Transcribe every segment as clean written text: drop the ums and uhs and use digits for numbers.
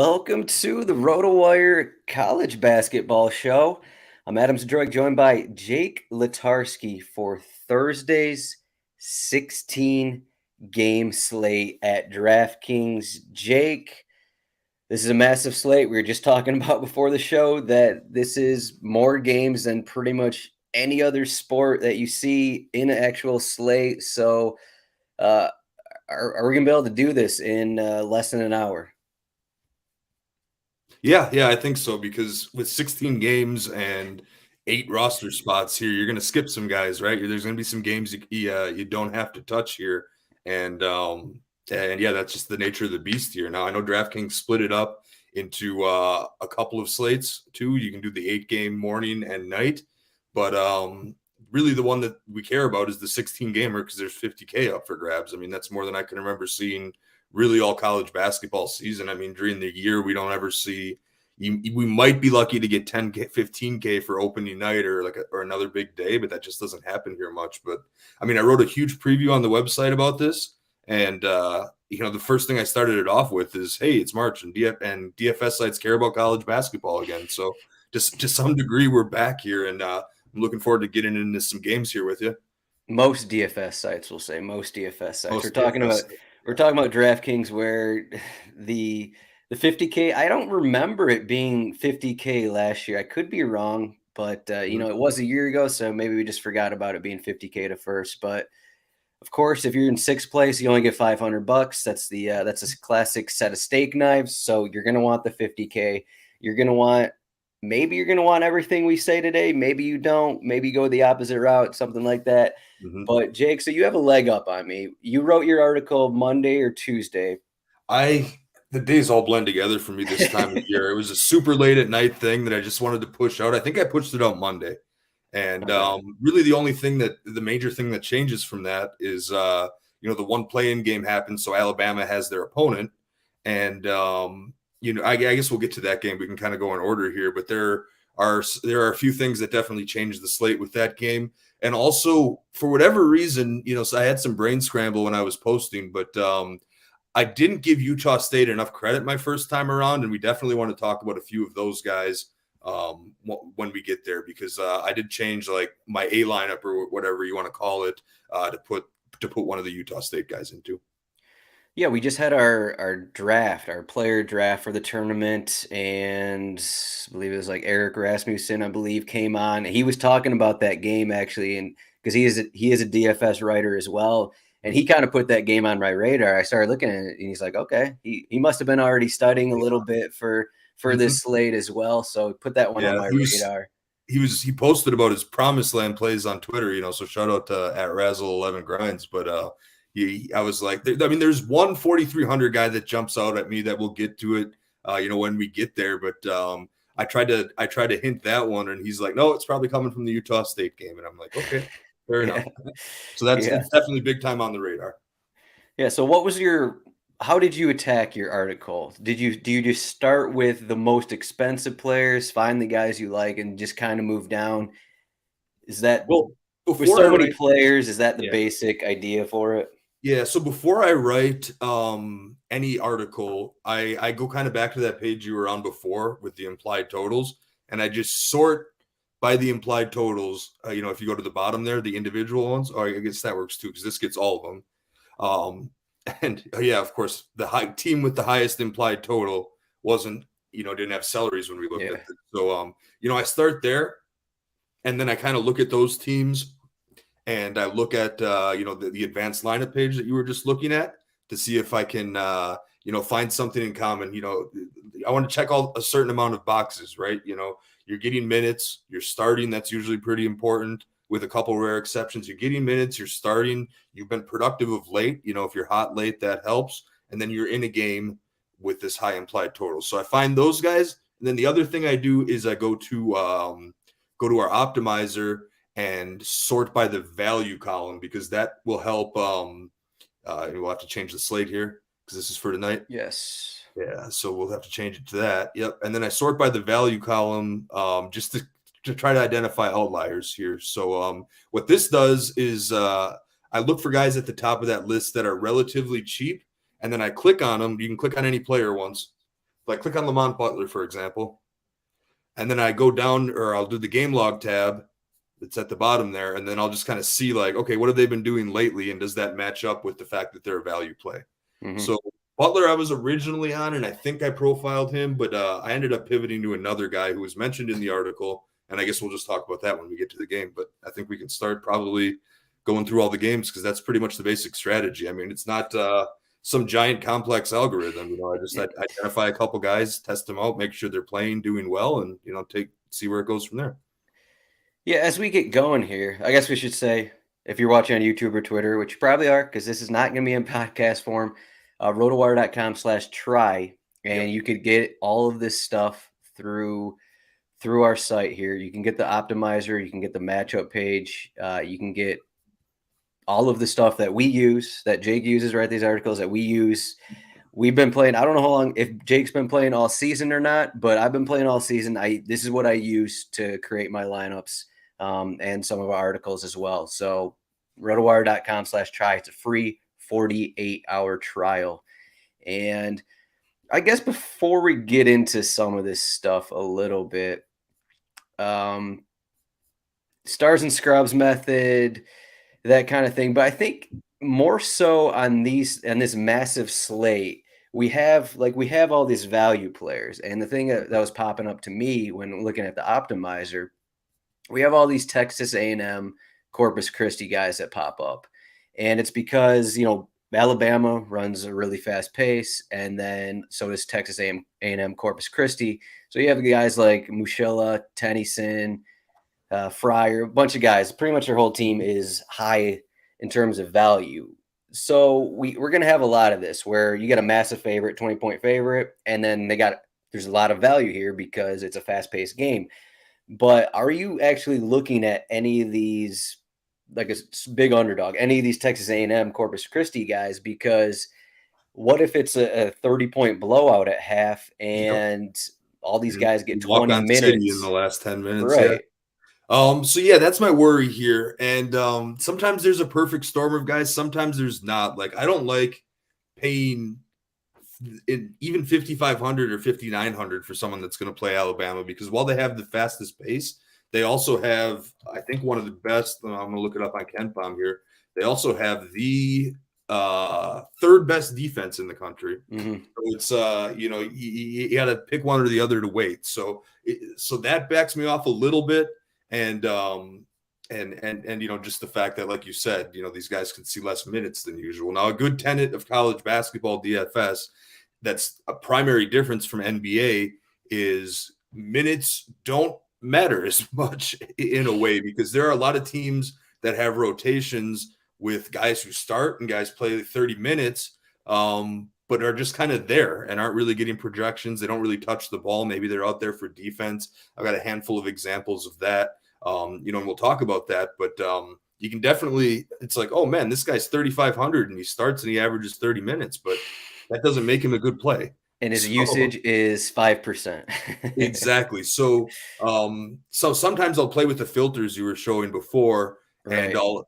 Welcome to the RotoWire College Basketball Show. I'm Adam Zdroik, joined by Jake Letarski for Thursday's 16-game slate at DraftKings. Jake, this is a massive slate. We were just talking about before the show that this is more games than pretty much any other sport that you see in an actual slate. So are we going to be able to do this in less than an hour? Yeah, I think so, because with 16 games and 8 roster spots here, you're going to skip some guys, right? There's going to be some games you don't have to touch here, and yeah, that's just the nature of the beast here. Now, I know DraftKings split it up into a couple of slates too. You can do the 8-game morning and night, but really the one that we care about is the 16 gamer, because there's $50K up for grabs. I mean, that's more than I can remember seeing really all college basketball season. I mean, during the year, we don't ever see. We might be lucky to get 10K, 15K for opening night or another big day, but that just doesn't happen here much. But I mean, I wrote a huge preview on the website about this, and the first thing I started it off with is, hey, it's March, and DFS sites care about college basketball again. So just to some degree, we're back here, and I'm looking forward to getting into some games here with you. Most DFS sites will say most DFS sites. We're talking about DraftKings, where the 50K. I don't remember it being 50K last year. I could be wrong, but it was a year ago, so maybe we just forgot about it being 50K to first. But of course, if you're in sixth place, you only get $500. That's a classic set of steak knives. So you're gonna want the 50K. Maybe you're gonna want everything we say today. Maybe you don't. Maybe you go the opposite route, something like that. Mm-hmm. But Jake, so you have a leg up on me. You wrote your article Monday or Tuesday. The days all blend together for me this time of year. It was a super late at night thing that I just wanted to push out. I think I pushed it out Monday. And really the major thing that changes from that is, the one play-in game happens. So Alabama has their opponent. And, I guess we'll get to that game. We can kind of go in order here, but there are a few things that definitely changed the slate with that game. And also, for whatever reason, so I had some brain scramble when I was posting, but I didn't give Utah State enough credit my first time around, and we definitely want to talk about a few of those guys when we get there, because I did change like my A lineup or whatever you want to call it to put one of the Utah State guys into. Yeah, we just had our player draft for the tournament, and I believe it was like Eric Rasmussen, I believe, came on. He was talking about that game actually, and because he is a DFS writer as well, and he kind of put that game on my radar. I started looking at it, and he's like, okay, he must have been already studying a little bit for this slate as well. So put that one on my radar. He posted about his Promised Land plays on Twitter, so shout out to at Razzle11Grinds, but I was like, there's one 4,300 guy that jumps out at me that we'll get to it, when we get there. But I tried to hint that one, and he's like, no, it's probably coming from the Utah State game, and I'm like, okay, fair enough. So it's definitely big time on the radar. Yeah. So how did you attack your article? Do you just start with the most expensive players, find the guys you like, and just kind of move down? Is that with so many players? Is that the basic idea for it? Yeah. So before I write any article, I go kind of back to that page you were on before with the implied totals, and I just sort by the implied totals. If you go to the bottom there, the individual ones, or I guess that works too, because this gets all of them. And of course, the high team with the highest implied total didn't have salaries when we looked at it. So I start there, and then I kind of look at those teams. And I look at, the advanced lineup page that you were just looking at to see if I can, find something in common. I want to check a certain amount of boxes, right? You're getting minutes, you're starting. That's usually pretty important, with a couple rare exceptions. You're getting minutes, you're starting. You've been productive of late. If you're hot late, that helps. And then you're in a game with this high implied total. So I find those guys. And then the other thing I do is I go to our optimizer and sort by the value column, because that will help. We'll have to change the slate here because this is for tonight. Yes. Yeah. So we'll have to change it to that. Yep. And then I sort by the value column just to try to identify outliers here. So what this does is I look for guys at the top of that list that are relatively cheap, and then I click on them. You can click on any player once, like click on Lamont Butler, for example, and then I go down, or I'll do the game log tab that's at the bottom there, and then I'll just kind of see like, okay, what have they been doing lately, and does that match up with the fact that they're a value play? Mm-hmm. So Butler I was originally on, and I think I profiled him, but I ended up pivoting to another guy who was mentioned in the article, and I guess we'll just talk about that when we get to the game. But I think we can start probably going through all the games because that's pretty much the basic strategy. I mean, it's not some giant complex algorithm. I just identify a couple guys, test them out, make sure they're playing, doing well, and see where it goes from there. Yeah, as we get going here, I guess we should say, if you're watching on YouTube or Twitter, which you probably are, because this is not going to be in podcast form, rotowire.com/try, and you could get all of this stuff through our site here. You can get the optimizer, you can get the matchup page, you can get all of the stuff that we use, that Jake uses, write these articles that we use. We've been playing, I don't know how long, if Jake's been playing all season or not, but I've been playing all season. This is what I use to create my lineups and some of our articles as well. So rotowire.com/try. It's a free 48-hour trial. And I guess before we get into some of this stuff a little bit, stars and scrubs method, that kind of thing. But I think more so on this massive slate, we have all these value players. And the thing that was popping up to me when looking at the optimizer, we have all these Texas A&M, Corpus Christi guys that pop up. And it's because, Alabama runs a really fast pace, and then so does Texas A&M, Corpus Christi. So you have guys like Mushella, Tennyson, Fryer, a bunch of guys. Pretty much their whole team is high in terms of value. So we're going to have a lot of this where you get a massive favorite, 20-point favorite, and then there's a lot of value here because it's a fast-paced game. But are you actually looking at any of these, like a big underdog, any of these Texas A&M, Corpus Christi guys? Because what if it's a 30-point blowout at half and all these guys get 20 minutes City in the last 10 minutes? Right. Yeah. So yeah, that's my worry here. And sometimes there's a perfect storm of guys. Sometimes there's not. Like, I don't like paying even 5,500 or 5,900 for someone that's going to play Alabama, because while they have the fastest pace, they also have, I think, one of the best. I'm going to look it up on KenPom here. They also have the third best defense in the country. Mm-hmm. So it's you got to pick one or the other to wait. So that backs me off a little bit. And just the fact that, like you said, these guys can see less minutes than usual. Now, a good tenet of college basketball DFS that's a primary difference from NBA is minutes don't matter as much in a way, because there are a lot of teams that have rotations with guys who start and guys play 30 minutes, but are just kind of there and aren't really getting projections. They don't really touch the ball. Maybe they're out there for defense. I've got a handful of examples of that. And we'll talk about that, but you can definitely, it's like, oh man, this guy's 3,500 and he starts and he averages 30 minutes, but that doesn't make him a good play. And his usage is 5%. Exactly. So sometimes I'll play with the filters you were showing before, right. And I'll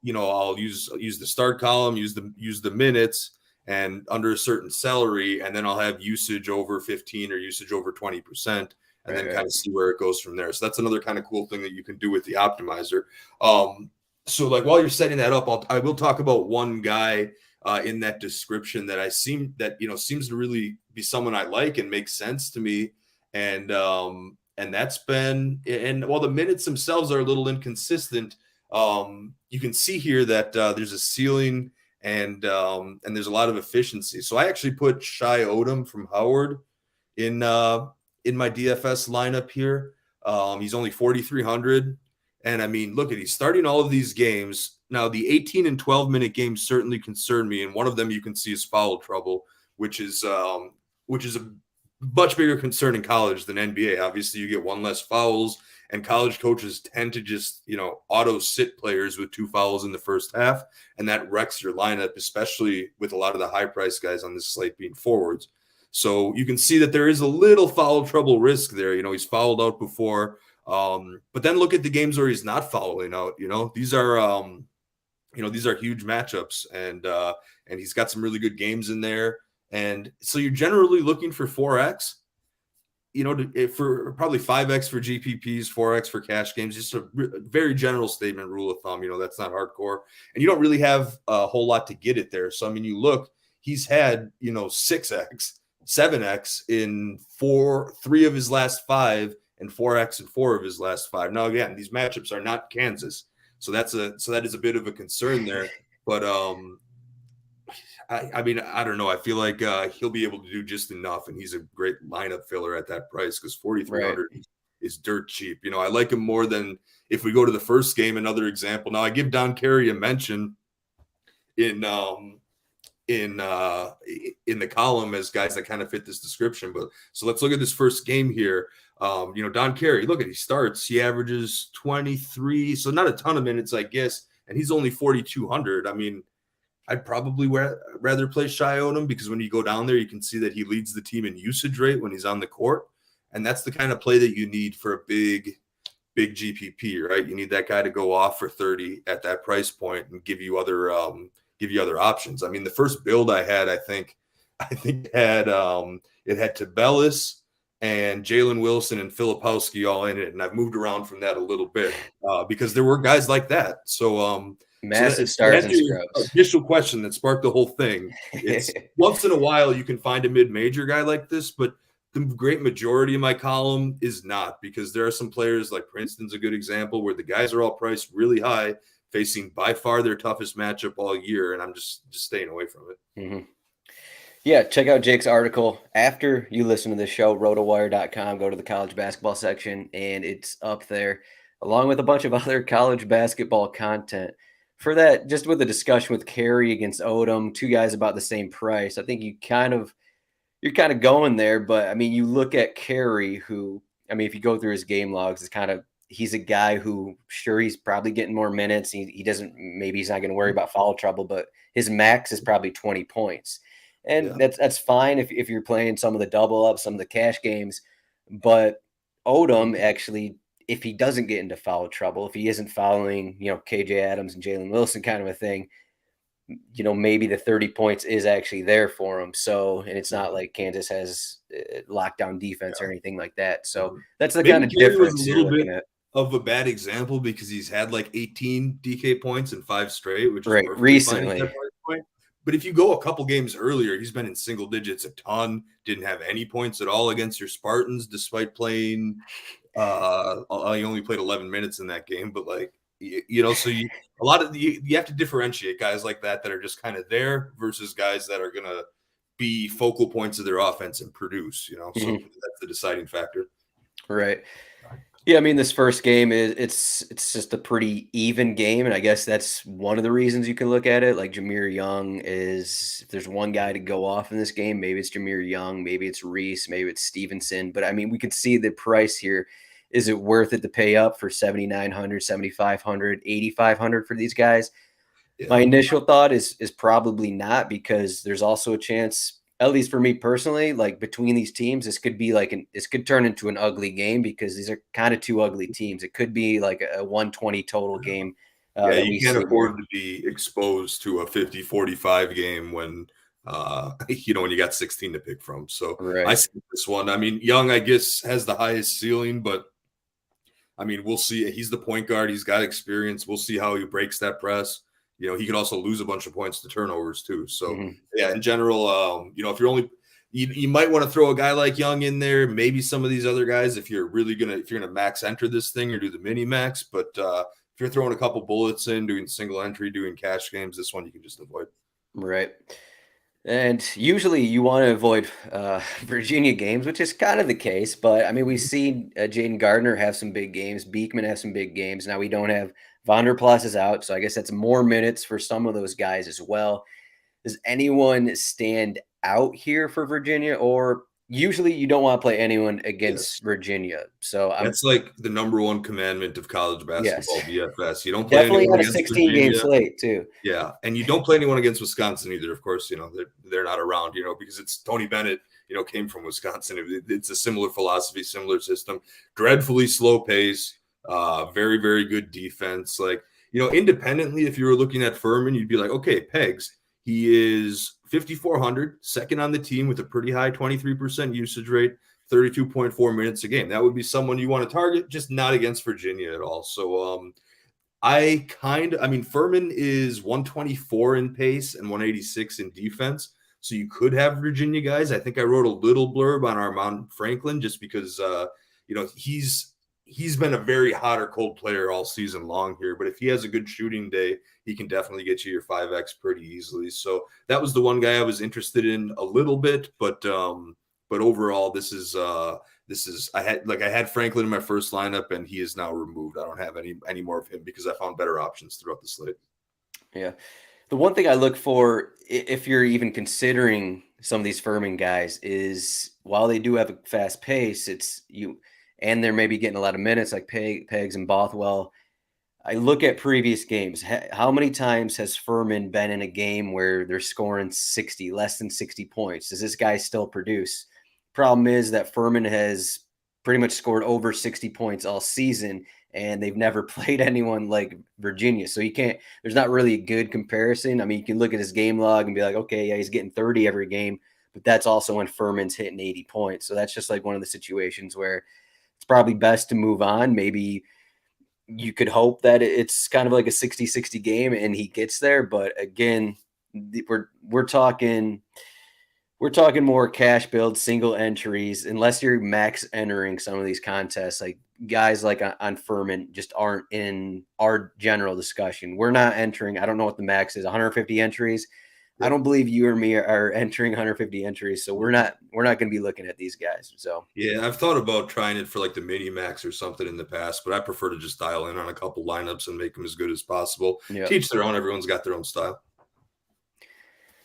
use the start column, use the minutes and under a certain salary, and then I'll have usage over 15 or usage over 20%. And then kind of see where it goes from there. So that's another kind of cool thing that you can do with the optimizer. So like while you're setting that up, I will talk about one guy in that description that seems to really be someone I like and makes sense to me. And that's been, and while the minutes themselves are a little inconsistent, you can see here that there's a ceiling and there's a lot of efficiency. So I actually put Shai Odom from Howard in my DFS lineup here. He's only 4,300. And I mean, look he's starting all of these games. Now, the 18 and 12-minute games certainly concern me. And one of them you can see is foul trouble, which is a much bigger concern in college than NBA. Obviously, you get one less fouls, and college coaches tend to just, auto sit players with 2 fouls in the first half. And that wrecks your lineup, especially with a lot of the high-priced guys on this slate being forwards. So you can see that there is a little foul trouble risk there. He's fouled out before. But then look at the games where he's not fouling out. These are huge matchups, and he's got some really good games in there. And so you're generally looking for 4X. for probably 5x for GPPs, 4x for cash games, just a very general statement, rule of thumb. That's not hardcore, and you don't really have a whole lot to get it there. So, I mean, you look, he's had 6x, 7x in 3 of his last 5, and 4x in 4 of his last 5. Now, again, these matchups are not Kansas, so that is a bit of a concern there. But I mean, I don't know. I feel like he'll be able to do just enough, and he's a great lineup filler at that price because 4,300 is dirt cheap. I like him more than if we go to the first game. Another example. Now, I give Don Carey a mention in the column as guys that kind of fit this description. But so let's look at this first game here. Don Carey, he starts, he averages 23, so not a ton of minutes, I guess, and he's only 4,200. I mean, I'd probably rather play Shai Odom because when you go down there, you can see that he leads the team in usage rate when he's on the court. And that's the kind of play that you need for a big GPP, right? You need that guy to go off for 30 at that price point and give you other options. I mean, the first build I had, I think it had Tabellis and Jalen Wilson and Filipowski all in it. And I've moved around from that a little bit because there were guys like that. So, massive stars and scrubs. Initial question that sparked the whole thing. It's once in a while you can find a mid-major guy like this, but the great majority of my column is not, because there are some players like Princeton's a good example where the guys are all priced really high, facing by far their toughest matchup all year, and I'm just staying away from it. Mm-hmm. Yeah, check out Jake's article after you listen to this show, rotowire.com. Go to the college basketball section, and it's up there, along with a bunch of other college basketball content. For that, just with the discussion with Carey against Odom, 2 guys about the same price, I think you're kind of going there. But I mean, you look at Carey, who, I mean, if you go through his game logs, he's a guy who, sure, he's probably getting more minutes. Maybe he's not going to worry about foul trouble, but his max is probably 20 points. And that's fine if you're playing some of the double up, some of the cash games. But Odom actually, if he doesn't get into foul trouble, if he isn't fouling, KJ Adams and Jalen Wilson kind of a thing, maybe the 30 points is actually there for him. So, and it's not like Kansas has lockdown defense or anything like that. So that's the kind of difference you're looking at. Of a bad example because he's had like 18 DK points in 5 straight, which is right recently. But if you go a couple games earlier, he's been in single digits a ton, didn't have any points at all against your Spartans, despite playing he only played 11 minutes in that game. But so you have to differentiate guys like that are just kind of there versus guys that are going to be focal points of their offense and produce, so that's the deciding factor. Right. Yeah, I mean, this first game it's just a pretty even game, and I guess that's one of the reasons you can look at it. Like Jameer Young if there's one guy to go off in this game, maybe it's Jameer Young, maybe it's Reese, maybe it's Stevenson. But I mean, we could see the price here. Is it worth it to pay up for 7,900, 7,500, 8,500 for these guys? Yeah. My initial thought is probably not, because there's also a chance, at least for me personally, like between these teams, this could be this could turn into an ugly game because these are kind of 2 ugly teams. It could be like a 120 total game. You can't afford to be exposed to a 50-45 game when when you got 16 to pick from. So right. I see this one. I mean, Young, I guess, has the highest ceiling, but I mean, we'll see. He's the point guard. He's got experience. We'll see how he breaks that press. He could also lose a bunch of points to turnovers too. So in general, if you're only, you might want to throw a guy like Young in there, maybe some of these other guys, if you're going to max enter this thing or do the mini max, but if you're throwing a couple bullets in, doing single entry, doing cash games, this one you can just avoid. Right. And usually you want to avoid Virginia games, which is kind of the case. But, I mean, we've seen Jaden Gardner have some big games. Beekman have some big games. Now we don't have Vonderplas is out, so I guess that's more minutes for some of those guys as well. Does anyone stand out here for Virginia? Or usually you don't want to play anyone against Virginia. So that's like the number one commandment of college basketball, DFS. You don't play definitely anyone on a 16-game slate too. Yeah, and you don't play anyone against Wisconsin either. Of course, they're not around. Because it's Tony Bennett. Came from Wisconsin. It's a similar philosophy, similar system. Dreadfully slow pace. Very, very good defense. Independently, if you were looking at Furman, you'd be like, okay, Pegs. He is 5,400, second on the team with a pretty high 23% usage rate, 32.4 minutes a game. That would be someone you want to target, just not against Virginia at all. So Furman is 124 in pace and 186 in defense. So you could have Virginia guys. I think I wrote a little blurb on Armand Franklin just because he's been a very hot or cold player all season long here. But if he has a good shooting day, he can definitely get you your 5X pretty easily. So that was the one guy I was interested in a little bit, but overall, this is I had Franklin in my first lineup, and he is now removed. I don't have any more of him because I found better options throughout the slate. Yeah. The one thing I look for, if you're even considering some of these Furman guys, is while they do have a fast pace, and they're maybe getting a lot of minutes like Pegs and Bothwell. I look at previous games. How many times has Furman been in a game where they're scoring less than 60 points? Does this guy still produce? Problem is that Furman has pretty much scored over 60 points all season, and they've never played anyone like Virginia. So there's not really a good comparison. I mean, you can look at his game log and be like, okay, yeah, he's getting 30 every game, but that's also when Furman's hitting 80 points. So that's just like one of the situations where it's probably best to move on. Maybe you could hope that it's kind of like a 60-60 game and he gets there. But again, we're talking more cash build, single entries, unless you're max entering some of these contests. Like guys like on Furman just aren't in our general discussion. We're not entering. I don't know what the max is, 150 entries. I don't believe you or me are entering 150 entries. So we're not going to be looking at these guys. So yeah, I've thought about trying it for like the mini max or something in the past, but I prefer to just dial in on a couple lineups and make them as good as possible. Yep. Teach their own. Everyone's got their own style.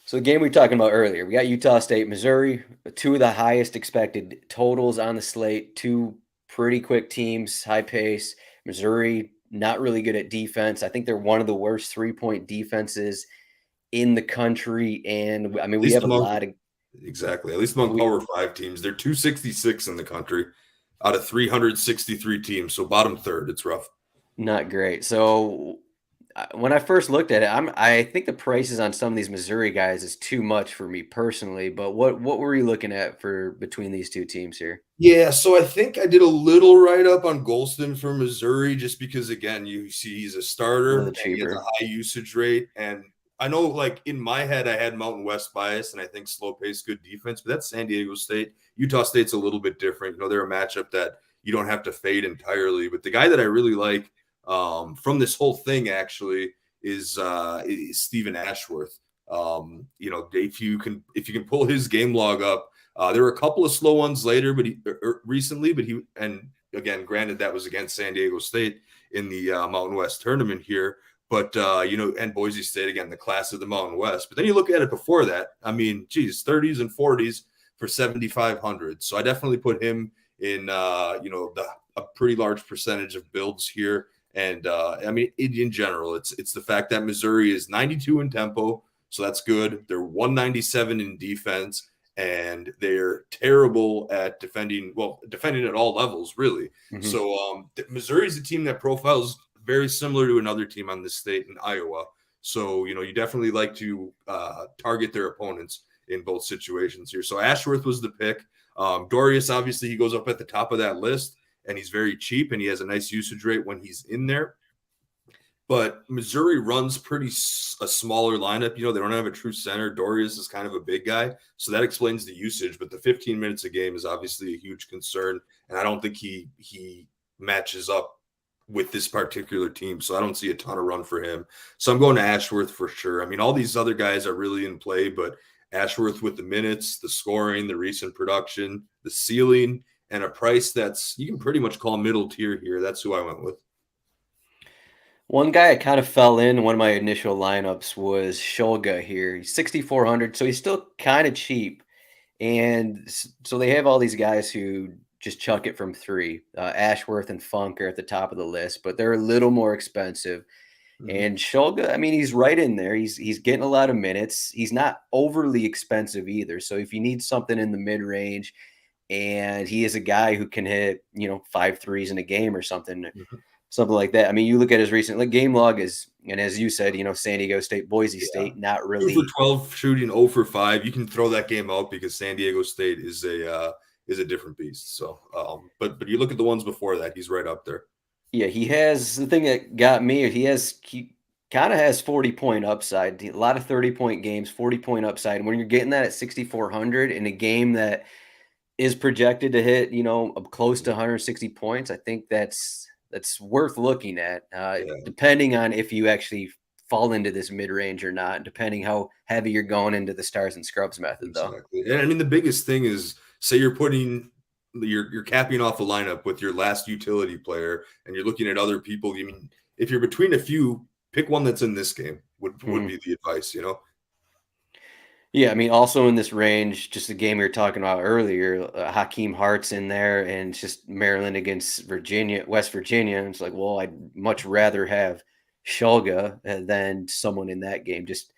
So the game we were talking about earlier, we got Utah State, Missouri, two of the highest expected totals on the slate, two pretty quick teams, high pace. Missouri, not really good at defense. I think they're one of the worst 3-point defenses in the country. And I mean, we have a lot of. Exactly. At least among Power 5 teams, they're 266 in the country out of 363 teams. So bottom third, it's rough. Not great. So when I first looked at it, I think the prices on some of these Missouri guys is too much for me personally. But what were you looking at for between these two teams here? Yeah, so I think I did a little write-up on Golston for Missouri just because, again, you see he's a starter and he has a high usage rate. And I know, like, in my head, I had Mountain West bias, and I think slow pace, good defense, but that's San Diego State. Utah State's a little bit different. You know, they're a matchup that you don't have to fade entirely. But the guy that I really like from this whole thing, actually, is Stephen Ashworth. You know, if you can pull his game log up, there were a couple of slow ones later, but recently, and again, granted, that was against San Diego State in the Mountain West tournament here. But, and Boise State, again, the class of the Mountain West. But then you look at it before that, I mean, geez, 30s and 40s for 7,500. So I definitely put him in, a pretty large percentage of builds here. And, I mean, in general, it's the fact that Missouri is 92 in tempo. So that's good. They're 197 in defense. And they're terrible at defending at all levels, really. Mm-hmm. So Missouri is a team that profiles very similar to another team on this state in Iowa. So, you definitely like to target their opponents in both situations here. So Ashworth was the pick. Dorius, obviously, he goes up at the top of that list, and he's very cheap, and he has a nice usage rate when he's in there. But Missouri runs a smaller lineup. They don't have a true center. Dorius is kind of a big guy, so that explains the usage. But the 15 minutes a game is obviously a huge concern, and I don't think he matches up with this particular team. So I don't see a ton of run for him. So I'm going to Ashworth for sure. I mean, all these other guys are really in play, but Ashworth with the minutes, the scoring, the recent production, the ceiling, and a price that's, you can pretty much call middle tier here. That's who I went with. One guy I kind of fell in one of my initial lineups was Shulga here. He's 6,400, so he's still kind of cheap. And so they have all these guys who just chuck it from three. Ashworth and Funk are at the top of the list, but they're a little more expensive. Mm-hmm. And Shulga, I mean, he's right in there. He's getting a lot of minutes. He's not overly expensive either. So if you need something in the mid-range, and he is a guy who can hit, 5 threes in a game or something, something like that. I mean, you look at his recent game log and as you said, San Diego State, Boise State, not really. 2 for 12 shooting, 0 for 5. You can throw that game out because San Diego State is a is a different beast. So, but you look at the ones before that, he's right up there. Yeah, he has the thing that got me. He kind of has 40-point upside. A lot of 30-point games, 40-point upside. And when you're getting that at 6,400 in a game that is projected to hit, close to 160 points, I think that's worth looking at. Yeah, Depending on if you actually fall into this mid range or not, depending how heavy you're going into the stars and scrubs method, though. exactly. And I mean, the biggest thing is, say you're capping off a lineup with your last utility player, and you're looking at other people. I mean, if you're between a few, pick one that's in this game. Would be the advice, Yeah, I mean, also in this range, just the game we were talking about earlier, Hakeem Hart's in there, and it's just Maryland against West Virginia. And it's like, well, I'd much rather have Shulga than someone in that game, just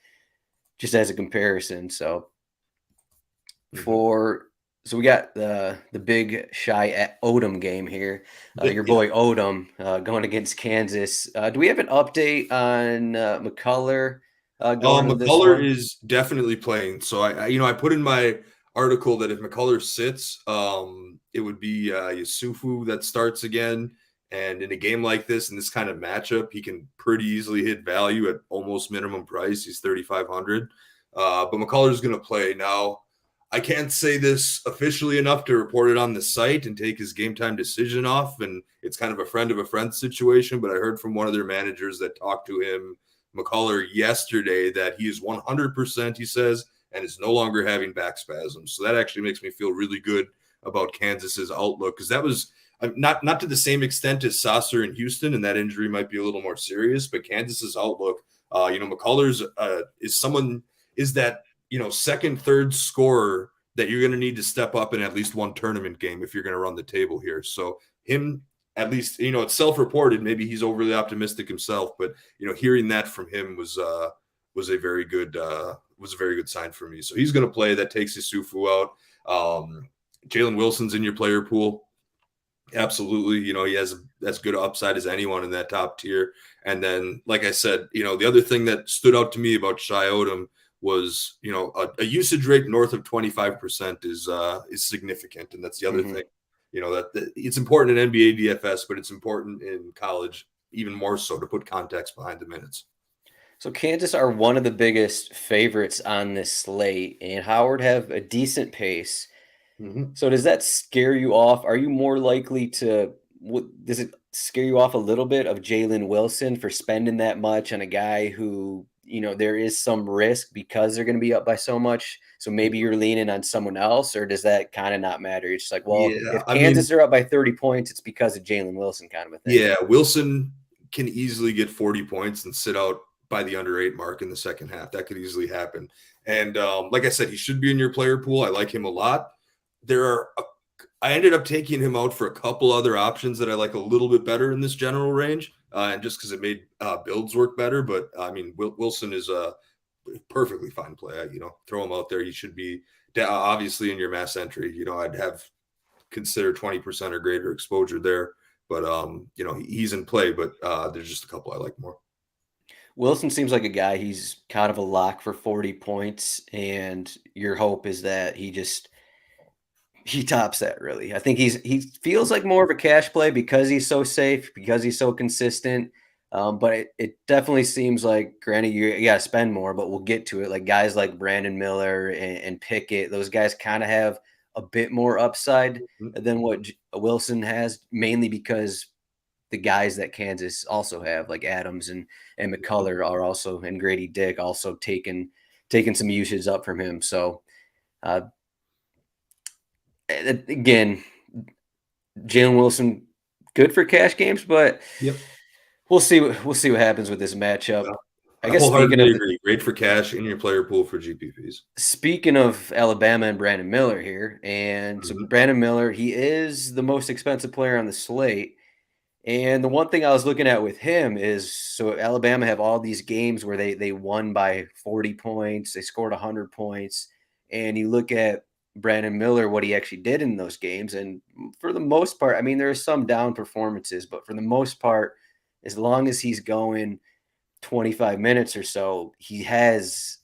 as a comparison. So Mm-hmm. so we got the big Shy Odom game here. Your boy Odom going against Kansas. Do we have an update on McCullough going to this McCullough one? is definitely playing. So I put in my article that if McCullough sits, it would be Yusufu that starts again. And in a game like this, in this kind of matchup, he can pretty easily hit value at almost minimum price. He's 3,500. But McCullough is going to play now. I can't say this officially enough to report it on the site and take his game time decision off. And it's kind of a friend of a friend situation. But I heard from one of their managers that talked to him, McCullough, yesterday, that he is 100%, he says, and is no longer having back spasms. So that actually makes me feel really good about Kansas's outlook, because that was not to the same extent as Sasser in Houston, and that injury might be a little more serious, but Kansas's outlook, McCullers is that, second, third scorer that you're going to need to step up in at least one tournament game if you're going to run the table here. So him, at least, it's self-reported. Maybe he's overly optimistic himself, but hearing that from him was a very good sign for me. So he's going to play. That takes Yusufu out. Jalen Wilson's in your player pool. Absolutely. He has as good upside as anyone in that top tier. And then, like I said, the other thing that stood out to me about Shai Odom was, a usage rate north of 25% is significant. And that's the other thing, that it's important in NBA DFS, but it's important in college even more so, to put context behind the minutes. So Kansas are one of the biggest favorites on this slate, and Howard have a decent pace. Mm-hmm. So does that scare you off? Are you more likely to does it scare you off a little bit of Jalen Wilson for spending that much on a guy who, there is some risk because they're going to be up by so much? So maybe you're leaning on someone else, or does that kind of not matter? It's just like, well, Yeah, if I mean, Kansas are up by 30 points, it's because of Jalen Wilson kind of a thing. yeah, Wilson can easily get 40 points and sit out by the under 8 mark in the second half. That could easily happen. And like I said, he should be in your player pool. I like him a lot. I ended up taking him out for a couple other options that I like a little bit better in this general range, and just because it made builds work better. But I mean, Wilson is a perfectly fine play. Throw him out there. He should be obviously in your mass entry. I'd have consider 20% or greater exposure there. But he's in play. But there's just a couple I like more. Wilson seems like a guy, he's kind of a lock for 40 points, and your hope is that he tops that, really. I think he feels like more of a cash play because he's so safe, because he's so consistent. But it definitely seems like, granted, you got to spend more, but we'll get to it. Like guys like Brandon Miller and Pickett, those guys kind of have a bit more upside than what Wilson has, mainly because the guys that Kansas also have, like Adams and McCullough, are also, and Grady Dick also taking some usage up from him. So again, Jalen Wilson, good for cash games, but Yep. we'll see what happens with this matchup. Yeah. I I guess wholeheartedly agree. Great for cash in your player pool for GPPs. speaking of Alabama and Brandon Miller here, and so Brandon Miller, he is the most expensive player on the slate. And the one thing I was looking at with him is, so Alabama have all these games where they won by 40 points, they scored 100 points, and you look at Brandon Miller, what he actually did in those games, and for the most part, I mean, there are some down performances, but for the most part, as long as he's going 25 minutes or so, he has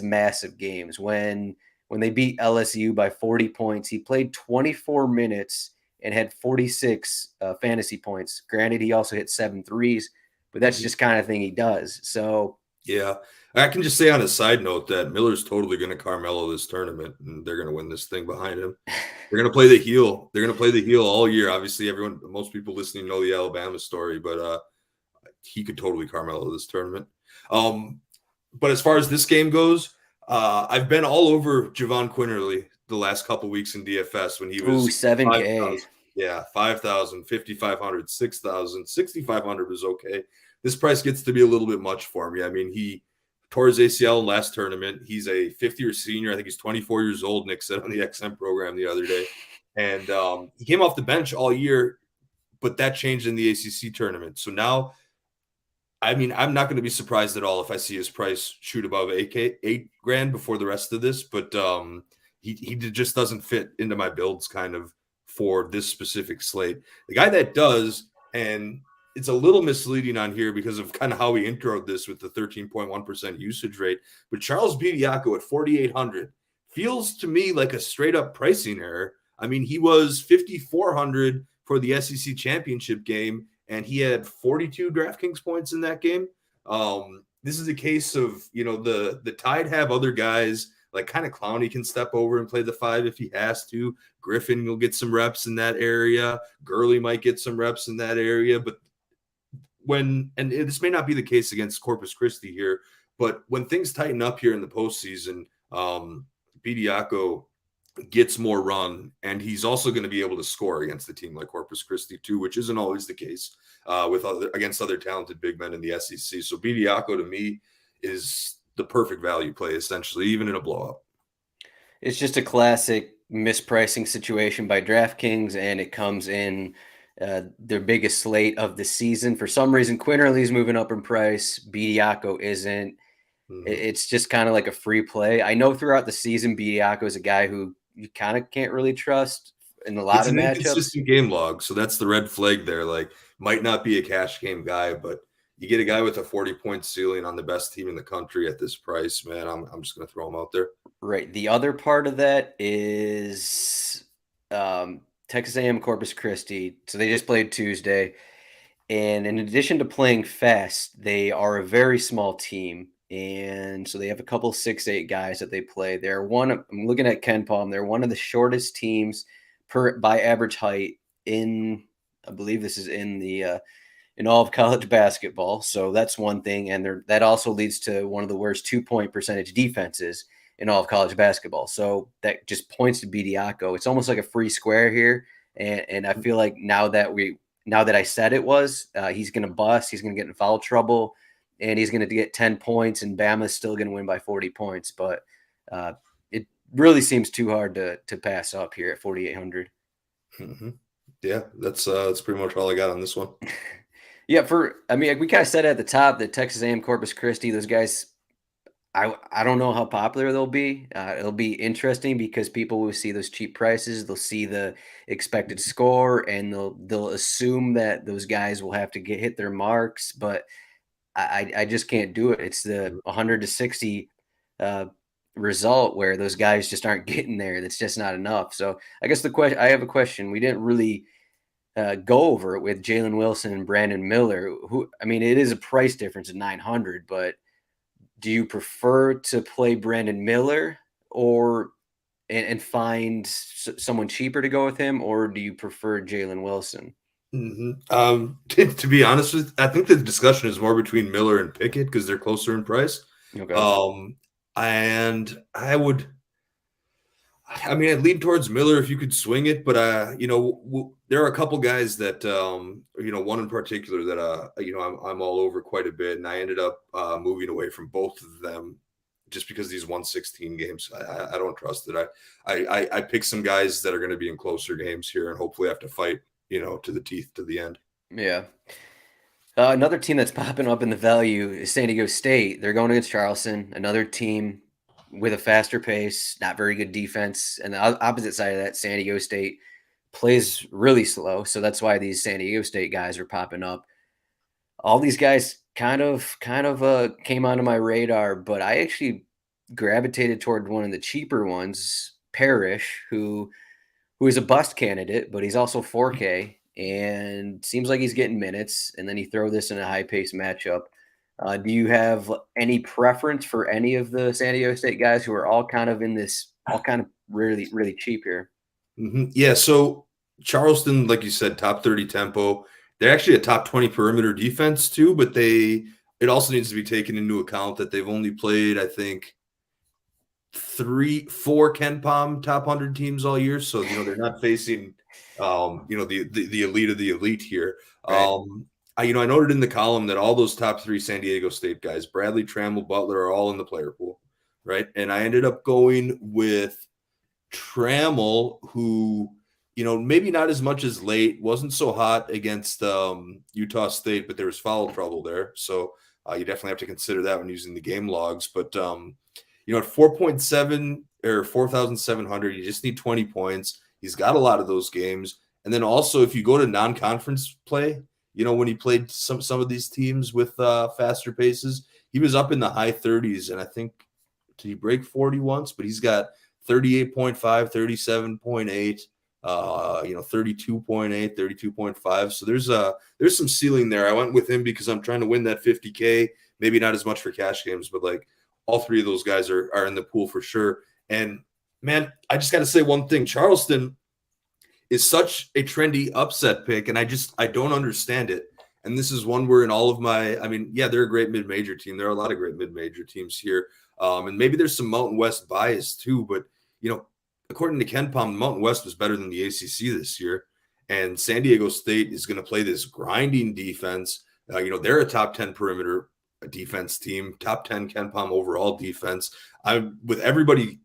massive games. When when they beat LSU by 40 points. He played 24 minutes and had 46 fantasy points. Granted, he also hit 7 threes, but that's just kind of thing he does. So yeah, I can just say on a side note that Miller's totally going to Carmelo this tournament, and they're going to win this thing behind him. They're going to play the heel. They're going to play the heel all year. Obviously, most people listening know the Alabama story, but he could totally Carmelo this tournament. But as far as this game goes, I've been all over Javon Quinterly the last couple weeks in DFS when he was 7K. 5,000. Yeah, 5,000, 5,500, 6,000, 6,500 was okay. This price gets to be a little bit much for me. I mean, he tore his ACL last tournament. He's a fifth-year senior. I think he's 24 years old, Nick said on the XM program the other day. And he came off the bench all year, but that changed in the ACC tournament. So now, I mean, I'm not going to be surprised at all if I see his price shoot above $8 grand before the rest of this, but he just doesn't fit into my builds kind of for this specific slate. The guy that does, and it's a little misleading on here because of kind of how we introed this with the 13.1% usage rate, but Charles Bediako at 4,800 feels to me like a straight up pricing error. I mean, he was 5,400 for the SEC championship game, and he had 42 DraftKings points in that game. This is a case of, the Tide have other guys like kind of Clowney can step over and play the 5 if he has to. Griffin will get some reps in that area. Gurley might get some reps in that area. But and this may not be the case against Corpus Christi here, but when things tighten up here in the postseason, Bediako gets more run, and he's also going to be able to score against a team like Corpus Christi too, which isn't always the case against other talented big men in the SEC. So Bediako to me is the perfect value play, essentially, even in a blowout. It's just a classic mispricing situation by DraftKings, and it comes in their biggest slate of the season. For some reason, Quinterly's moving up in price. Bediako isn't. It's just kind of like a free play. I know throughout the season, Bediako is a guy who you kind of can't really trust in a lot of matchups. It's an inconsistent game log, so that's the red flag there. Like, might not be a cash game guy, but you get a guy with a 40-point ceiling on the best team in the country at this price, man. I'm just going to throw him out there. Right. The other part of that is Texas A&M Corpus Christi. So they just played Tuesday. And in addition to playing fast, they are a very small team. And so they have a couple 6'8" guys that they play. I'm looking at Ken Palm. They're one of the shortest teams by average height I believe this is in all of college basketball. So that's one thing. And that also leads to one of the worst 2-point percentage defenses in all of college basketball. So that just points to Bediako. It's almost like a free square here. And I feel like now that I said he's going to bust, he's going to get in foul trouble, and he's going to get 10 points, and Bama's still going to win by 40 points. But it really seems too hard to pass up here at 4,800. Mm-hmm. Yeah, that's pretty much all I got on this one. Yeah, we kind of said at the top that Texas A&M Corpus Christi, those guys, I don't know how popular they'll be. It'll be interesting because people will see those cheap prices. They'll see the expected score, and they'll assume that those guys will have to hit their marks. But I just can't do it. It's the 100 to 60 result where those guys just aren't getting there. That's just not enough. So I guess I have a question. We didn't really go over it with Jalen Wilson and Brandon Miller. It is a price difference of 900, but do you prefer to play Brandon Miller and find someone cheaper to go with him, or do you prefer Jalen Wilson? Mm-hmm. To be honest I think the discussion is more between Miller and Pickett because they're closer in price. Okay. And I'd lean towards Miller if you could swing it, but there are a couple guys that one in particular that I'm all over quite a bit, and I ended up moving away from both of them just because these 116 games, I don't trust it. I pick some guys that are going to be in closer games here and hopefully have to fight to the teeth to the end. Yeah. Another team that's popping up in the value is San Diego State. They're going against Charleston, another team with a faster pace, not very good defense. And the opposite side of that, San Diego State plays really slow. So that's why these San Diego State guys are popping up. All these guys kind of came onto my radar, but I actually gravitated toward one of the cheaper ones, Parrish, who is a bust candidate, but he's also 4K and seems like he's getting minutes. And then you throw this in a high pace matchup. Do you have any preference for any of the San Diego State guys who are all kind of really, really cheap here? Mm-hmm. Yeah. So Charleston, like you said, top 30 tempo. They're actually a top 20 perimeter defense too, but it also needs to be taken into account that they've only played, I think, 4 KenPom top 100 teams all year. So, they're not facing, the elite of the elite here. Right. I noted in the column that all those top 3 San Diego State guys, Bradley, Trammell, Butler, are all in the player pool, right? And I ended up going with Trammell, who, maybe not as much as late, wasn't so hot against Utah State, but there was foul trouble there. So you definitely have to consider that when using the game logs. But, at 4.7 or 4,700, you just need 20 points. He's got a lot of those games. And then also, if you go to non-conference play, when he played some of these teams with faster paces, he was up in the high 30s. And I think, did he break 40 once? But he's got 38.5, 37.8, 32.8, 32.5. So there's some ceiling there. I went with him because I'm trying to win that 50K, maybe not as much for cash games, but like all 3 of those guys are in the pool for sure. And man, I just got to say one thing. Charleston is such a trendy upset pick, and I don't understand it. And this is one where in all of they're a great mid-major team. There are a lot of great mid-major teams here. And maybe there's some Mountain West bias too, but according to KenPom, the Mountain West was better than the ACC this year, and San Diego State is going to play this grinding defense. They're a top 10 perimeter defense team, top 10 KenPom overall defense. I'm with everybody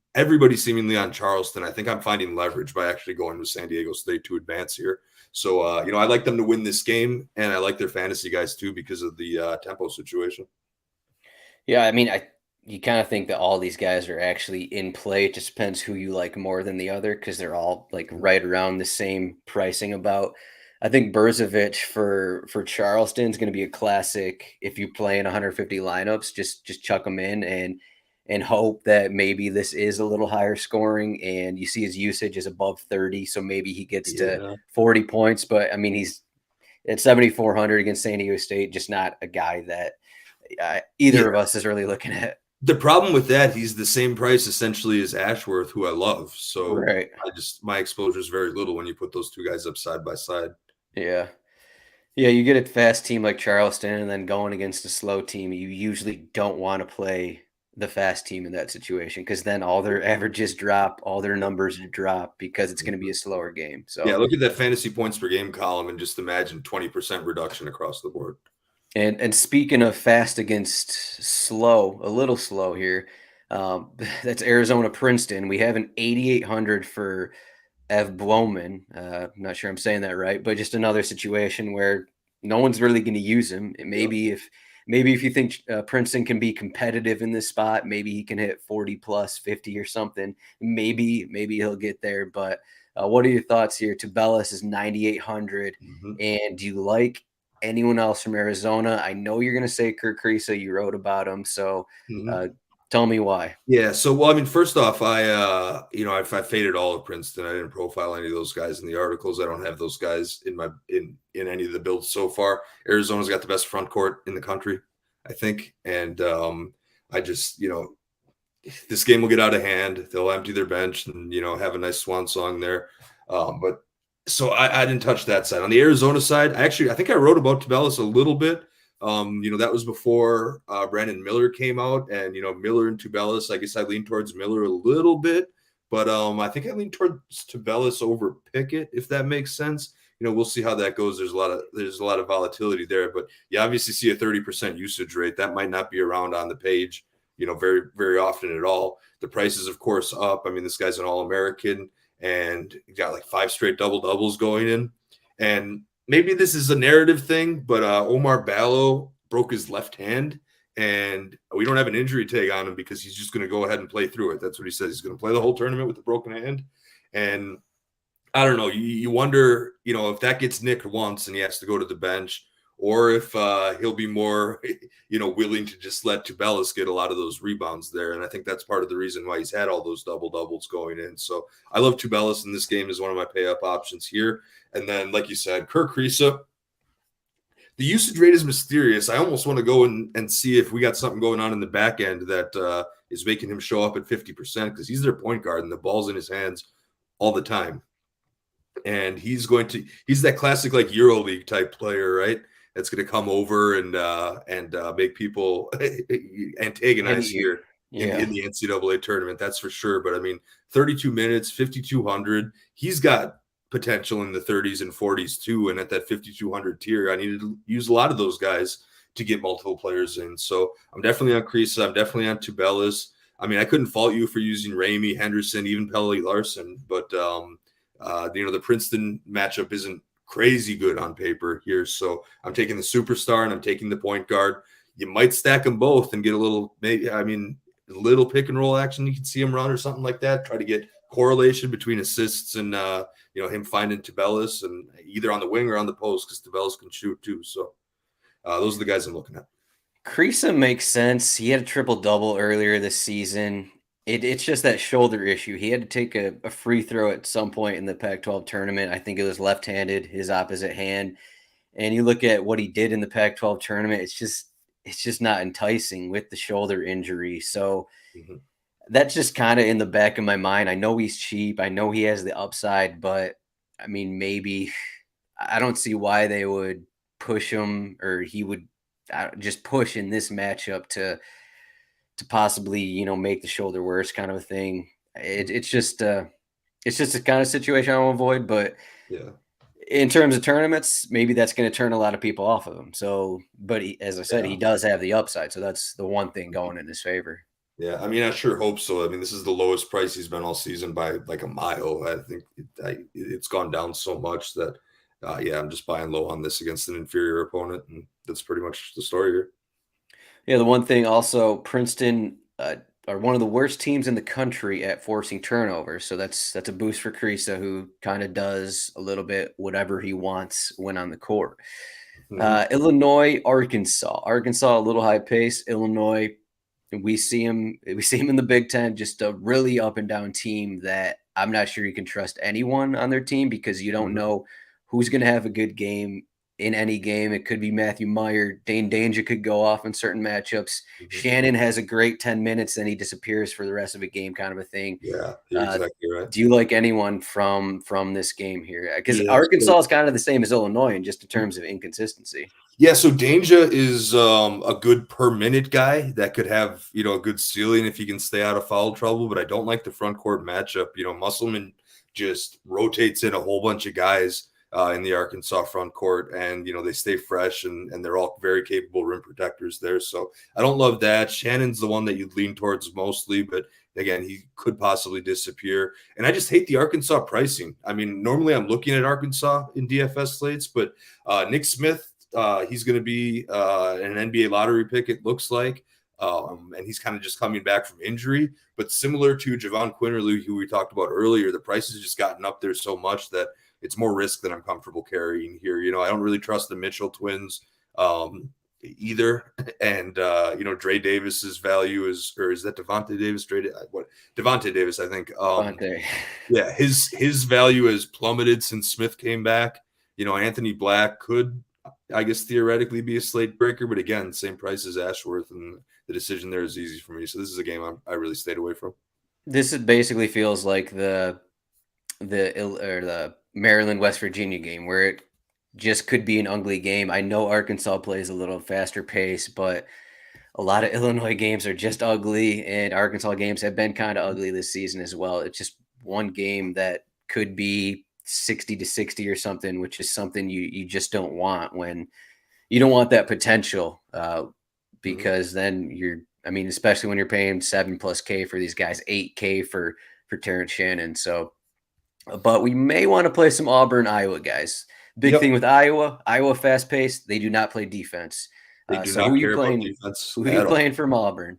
seemingly on Charleston. I think I'm finding leverage by actually going with San Diego State to advance here. So, I like them to win this game, and I like their fantasy guys too because of the tempo situation. Yeah, you kind of think that all these guys are actually in play. It just depends who you like more than the other because they're all like right around the same pricing about. I think Berzovic for Charleston is going to be a classic. If you play in 150 lineups, just chuck them in and hope that maybe this is a little higher scoring and you see his usage is above 30, so maybe he gets to 40 points. But he's at 7,400 against San Diego State, just not a guy that either of us is really looking at. The problem with that, he's the same price essentially as Ashworth, who I love. So right. My exposure is very little when you put those 2 guys up side by side. Yeah. Yeah, you get a fast team like Charleston and then going against a slow team, you usually don't want to play the fast team in that situation because then all their averages drop, all their numbers drop because it's going to be a slower game. So yeah, look at that fantasy points per game column and just imagine 20% reduction across the board. And speaking of fast against slow, a little slow here, that's Arizona Princeton. We have an 8,800 for Ev Bloman. I'm not sure I'm saying that right, but just another situation where no one's really going to use him. Maybe if you think Princeton can be competitive in this spot, maybe he can hit 40 plus 50 or something. Maybe he'll get there. But what are your thoughts here? Tubelis is 9,800. Mm-hmm. And do you like anyone else from Arizona? I know you're going to say Kirk Kriisa. You wrote about him. So tell me why. Yeah. So, first off, I faded all of Princeton. I didn't profile any of those guys in the articles. I don't have those guys in any of the builds so far. Arizona's got the best front court in the country, I think. And I just, this game will get out of hand. They'll empty their bench and, have a nice swan song there. But so I didn't touch that side. On the Arizona side, I think I wrote about Tubelis a little bit. That was before Brandon Miller came out, and Miller and Tubelis. I guess I lean towards Miller a little bit, but I think I lean towards Tubelis over Pickett, if that makes sense. We'll see how that goes. There's a lot of volatility there, but you obviously see a 30% usage rate. That might not be around on the page, very, very often at all. The price is, of course, up. This guy's an All-American, and he got like 5 straight double-doubles going in. And maybe this is a narrative thing, but Omar Ballo broke his left hand, and we don't have an injury tag on him because he's just going to go ahead and play through it. That's what he says. He's going to play the whole tournament with a broken hand. And I don't know. You wonder, if that gets nicked once and he has to go to the bench, or if he'll be more, willing to just let Tubelis get a lot of those rebounds there. And I think that's part of the reason why he's had all those double-doubles going in. So I love Tubelis in this game as one of my pay-up options here. And then, like you said, Kirk Kriisa, the usage rate is mysterious. I almost want to go and see if we got something going on in the back end that is making him show up at 50% because he's their point guard and the ball's in his hands all the time. And he's that classic like EuroLeague type player, right? That's going to come over and make people antagonize here in the NCAA tournament. That's for sure. But I mean, 32 minutes, 5,200. He's got potential in the 30s and 40s too. And at that 5,200 tier, I needed to use a lot of those guys to get multiple players in. So I'm definitely on Kriisa. I'm definitely on Tubelis. I mean, I couldn't fault you for using Ramey, Henderson, even Pelle Larsson, but the Princeton matchup isn't crazy good on paper here. So I'm taking the superstar and I'm taking the point guard. You might stack them both and get a little pick and roll action. You can see him run or something like that. Try to get correlation between assists and him finding Tubelis and either on the wing or on the post because Tubelis can shoot too. So those are the guys I'm looking at. Kriisa makes sense. He had a triple-double earlier this season. It's just that shoulder issue. He had to take a free throw at some point in the Pac-12 tournament. I think it was left-handed, his opposite hand. And you look at what he did in the Pac-12 tournament, it's just not enticing with the shoulder injury. So that's just kind of in the back of my mind. I know he's cheap. I know he has the upside, but I mean, maybe I don't see why they would push him or he would just push in this matchup to possibly, make the shoulder worse kind of a thing. It's just a kind of situation I want to avoid, but in terms of tournaments, maybe that's going to turn a lot of people off of him. So, but as I said, he does have the upside. So that's the one thing going in his favor. Yeah, I mean, I sure hope so. I mean, this is the lowest price he's been all season by like a mile. I think it's gone down so much that, I'm just buying low on this against an inferior opponent, and that's pretty much the story here. Yeah, the one thing also, Princeton are one of the worst teams in the country at forcing turnovers. So that's a boost for Kriisa, who kind of does a little bit whatever he wants when on the court. Illinois, Arkansas. Arkansas, a little high pace. Illinois, we see him in the Big Ten, just a really up and down team that I'm not sure you can trust anyone on their team because you don't know who's going to have a good game in any game. It could be Matthew Meyer. Dane Danger could go off in certain matchups. Shannon has a great 10 minutes, then he disappears for the rest of a game kind of a thing. Yeah, you're exactly right. Do you like anyone from this game here? Because Arkansas is kind of the same as Illinois in just in terms of inconsistency. Yeah, so Danger is a good per-minute guy that could have, a good ceiling if he can stay out of foul trouble, but I don't like the front court matchup. Musselman just rotates in a whole bunch of guys in the Arkansas front court, and they stay fresh and they're all very capable rim protectors there. So I don't love that. Shannon's the one that you'd lean towards mostly, but again, he could possibly disappear. And I just hate the Arkansas pricing. I mean, normally I'm looking at Arkansas in DFS slates, but Nick Smith, he's going to be an NBA lottery pick, it looks like. And he's kind of just coming back from injury, but similar to Javon Quinterly, who we talked about earlier, the price has just gotten up there so much that it's more risk than I'm comfortable carrying here. I don't really trust the Mitchell twins either. And, Dre Davis's value is that Devontae Davis? Devontae Davis, I think. Yeah, his value has plummeted since Smith came back. Anthony Black could, I guess, theoretically be a slate breaker, but again, same price as Ashworth, and the decision there is easy for me. So this is a game I really stayed away from. This basically feels like the Maryland West Virginia game where it just could be an ugly game. I know Arkansas plays a little faster pace, but a lot of Illinois games are just ugly, and Arkansas games have been kind of ugly this season as well. It's just one game that could be 60-60 or something, which is something you just don't want when you don't want that potential because then especially when you're paying $7+ K for these guys, $8K for Terrence Shannon. So, but we may want to play some Auburn, Iowa guys. Big thing with Iowa fast paced. They do not play defense. They do not care about defense. Who are you playing from Auburn?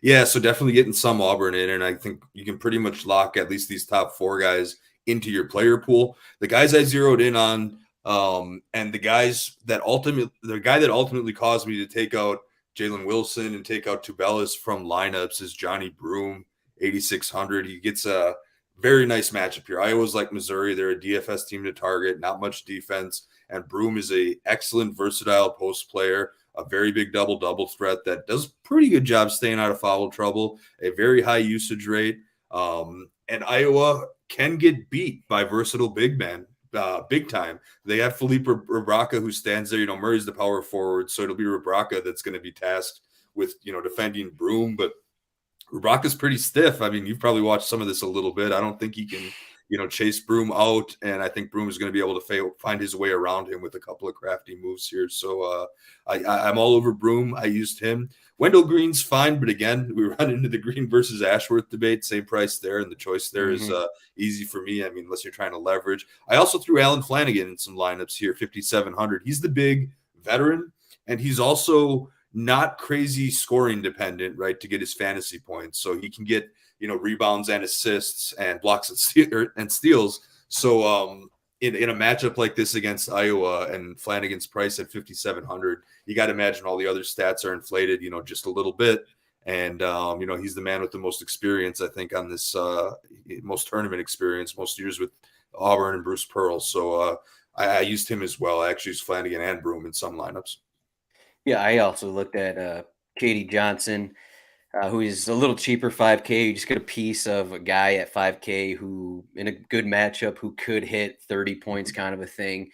Yeah, so definitely getting some Auburn in, and I think you can pretty much lock at least these top four guys into your player pool. The guys I zeroed in on And the guy that ultimately caused me to take out Jalen Wilson and take out Tubelis from lineups is Johnny Broom, 8,600. He gets a very nice matchup here. Iowa's like Missouri. They're a DFS team to target, not much defense. And Broom is a excellent, versatile post player, a very big double-double threat that does pretty good job staying out of foul trouble, a very high usage rate. And Iowa can get beat by versatile big men, big time. They have Felipe Rebraca who stands there. Murray's the power forward, so it'll be Rebraca that's going to be tasked with, defending Broom. But Rebraca's pretty stiff. I mean, you've probably watched some of this a little bit. I don't think he can, chase Broom out, and I think Broom is going to be able to find his way around him with a couple of crafty moves here. So I'm all over Broom. I used him. Wendell Green's fine, but again, we run into the Green versus Ashworth debate. Same price there, and the choice there is easy for me. I mean, unless you're trying to leverage. I also threw Alan Flanagan in some lineups here, 5,700. He's the big veteran, and he's also not crazy scoring dependent, right, to get his fantasy points. So he can get, rebounds and assists and blocks and steals. So in a matchup like this against Iowa and Flanagan's price at 5,700, you got to imagine all the other stats are inflated, just a little bit. And, he's the man with the most experience, I think, on this most tournament experience, most years with Auburn and Bruce Pearl. So I used him as well. I actually used Flanagan and Broom in some lineups. Yeah, I also looked at Katie Johnson, who is a little cheaper, 5K. You just get a piece of a guy at 5K who, in a good matchup, who could hit 30 points kind of a thing.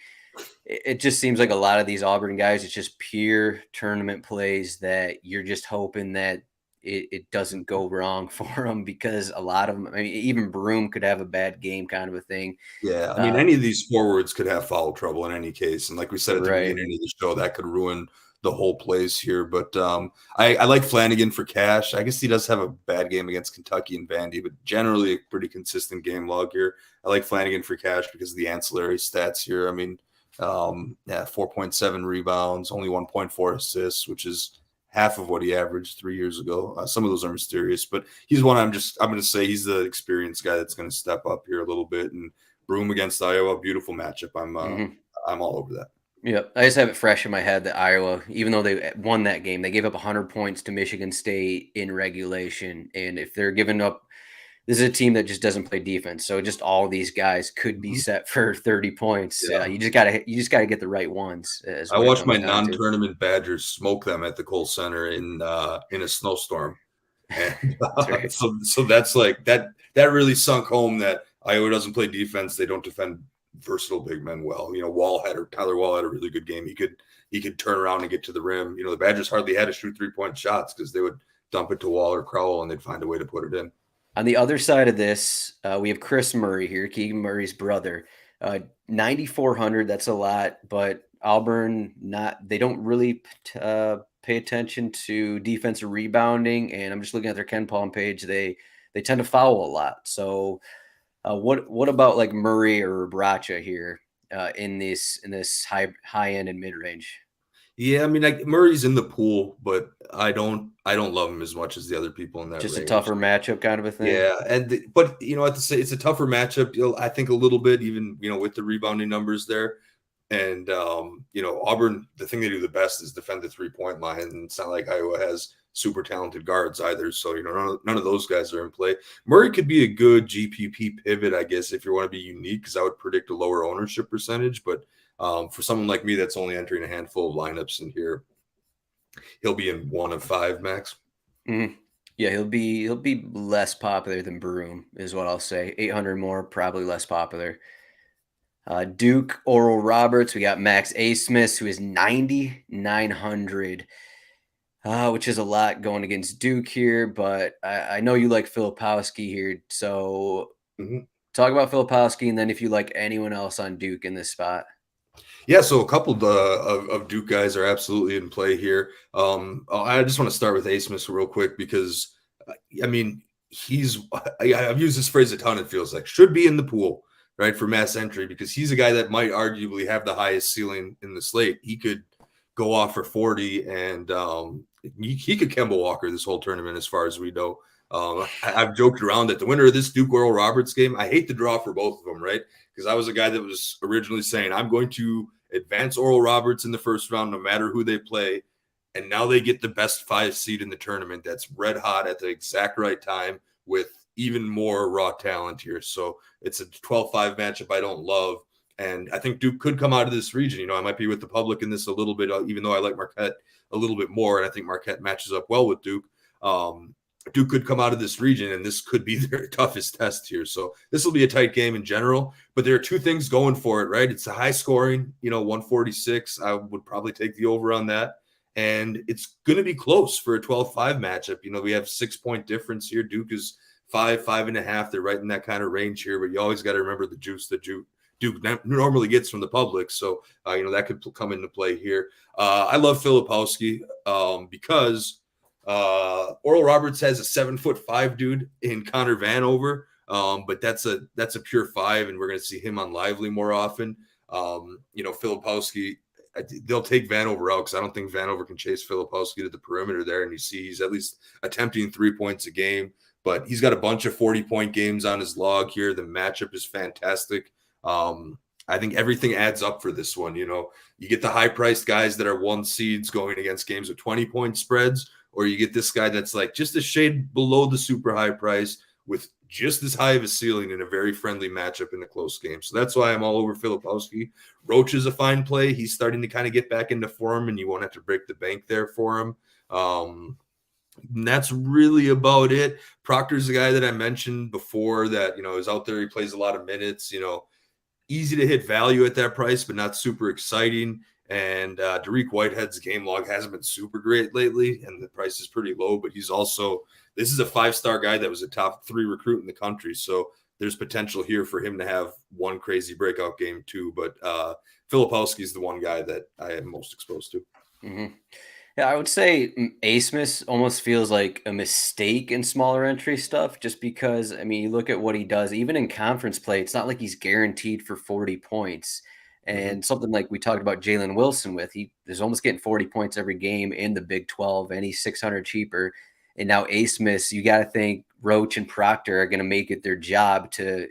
It just seems like a lot of these Auburn guys, it's just pure tournament plays that you're just hoping that it doesn't go wrong for them, because a lot of them, I mean, even Broom could have a bad game kind of a thing. Yeah, I mean, any of these forwards could have foul trouble in any case. And like we said at the beginning of the show, that could ruin the whole plays here. But I like Flanagan for cash. I guess he does have a bad game against Kentucky and Vandy, but generally a pretty consistent game log here. I like Flanagan for cash because of the ancillary stats here. I mean, 4.7 rebounds, only 1.4 assists, which is half of what he averaged 3 years ago. Some of those are mysterious, but he's one I'm going to say he's the experienced guy that's going to step up here a little bit. And Broom against Iowa, beautiful matchup. I'm all over that. Yep. I just have it fresh in my head that Iowa, even though they won that game, they gave up 100 points to Michigan State in regulation. And if they're giving up, this is a team that just doesn't play defense. So just all these guys could be set for 30 points. Yeah. You just gotta get the right ones. I watched my non-tournament Badgers smoke them at the Kohl Center in a snowstorm. And right. so that's like that really sunk home that Iowa doesn't play defense. They don't defend versatile big men well. Tyler Wall had a really good game. He could turn around and get to the rim. The Badgers hardly had to shoot 3-point shots because they would dump it to Wall or Crowell and they'd find a way to put it in. On the other side of this, we have Chris Murray here, Keegan Murray's brother. 9,400, that's a lot, but Auburn, they don't really pay attention to defensive rebounding, and I'm just looking at their KenPom page. They tend to foul a lot. So what about like Murray or Rebraca here in this high end and mid range? Yeah, I mean, Murray's in the pool, but I don't love him as much as the other people in that. Just range. A tougher matchup, kind of a thing. Yeah, but it's a tougher matchup. I think a little bit, even with the rebounding numbers there, and Auburn. The thing they do the best is defend the 3-point line, and it's not like Iowa has super talented guards either. So none of those guys are in play. Murray could be a good GPP pivot, I guess, if you want to be unique, because I would predict a lower ownership percentage, but. For someone like me that's only entering a handful of lineups in here, he'll be in 1 of 5 max. Mm-hmm. Yeah, he'll be less popular than Broom, is what I'll say. 800 more, probably less popular. Duke, Oral Roberts. We got Max Asmus, who is 9,900, which is a lot going against Duke here. But I know you like Filipowski here, so talk about Filipowski, and then if you like anyone else on Duke in this spot. Yeah, so a couple of Duke guys are absolutely in play here. I just want to start with Asmus real quick because, I mean, I've used this phrase a ton, it feels like, should be in the pool, right, for mass entry, because he's a guy that might arguably have the highest ceiling in the slate. He could go off for 40 and he could Kemba Walker this whole tournament, as far as we know. I've joked around that the winner of this Duke Oral Roberts game, I hate the draw for both of them, right? Because I was a guy that was originally saying I'm going to advance Oral Roberts in the first round, no matter who they play. And now they get the best 5 seed in the tournament that's red hot at the exact right time with even more raw talent here. So it's a 12-5 matchup I don't love. And I think Duke could come out of this region. I might be with the public in this a little bit, even though I like Marquette a little bit more. And I think Marquette matches up well with Duke. Duke could come out of this region, and this could be their toughest test here. So this will be a tight game in general, but there are two things going for it, right? It's a high scoring, 146. I would probably take the over on that. And it's going to be close for a 12-5 matchup. We have 6-point difference here. Duke is 5.5. They're right in that kind of range here, but you always got to remember the juice that Duke normally gets from the public. So, that could come into play here. I love Filipowski because Oral Roberts has a 7'5" dude in Connor Vanover, but that's a pure 5, and we're going to see him on Lively more often. Filipowski, they'll take Vanover out because I don't think Vanover can chase Filipowski to the perimeter there, and you see he's at least attempting 3 points a game, but he's got a bunch of 40-point games on his log here. The matchup is fantastic. I think everything adds up for this one. You get the high-priced guys that are 1 seeds going against games with 20-point spreads, or you get this guy that's like just a shade below the super high price with just as high of a ceiling in a very friendly matchup in a close game. So that's why I'm all over Filipowski. Roach is a fine play. He's starting to kind of get back into form, and you won't have to break the bank there for him. And that's really about it. Proctor's the guy that I mentioned before that, is out there. He plays a lot of minutes, easy to hit value at that price, but not super exciting. And Dariq Whitehead's game log hasn't been super great lately, and the price is pretty low, but this is a 5-star guy that was a top 3 recruit in the country. So there's potential here for him to have one crazy breakout game too. But Filipowski is the one guy that I am most exposed to. Mm-hmm. Yeah, I would say Asmus almost feels like a mistake in smaller entry stuff just because, you look at what he does, even in conference play, it's not like he's guaranteed for 40 points. And something like we talked about Jalen Wilson with, he is almost getting 40 points every game in the Big 12, and he's 600 cheaper. And now Asmus, you got to think Roach and Proctor are going to make it their job to,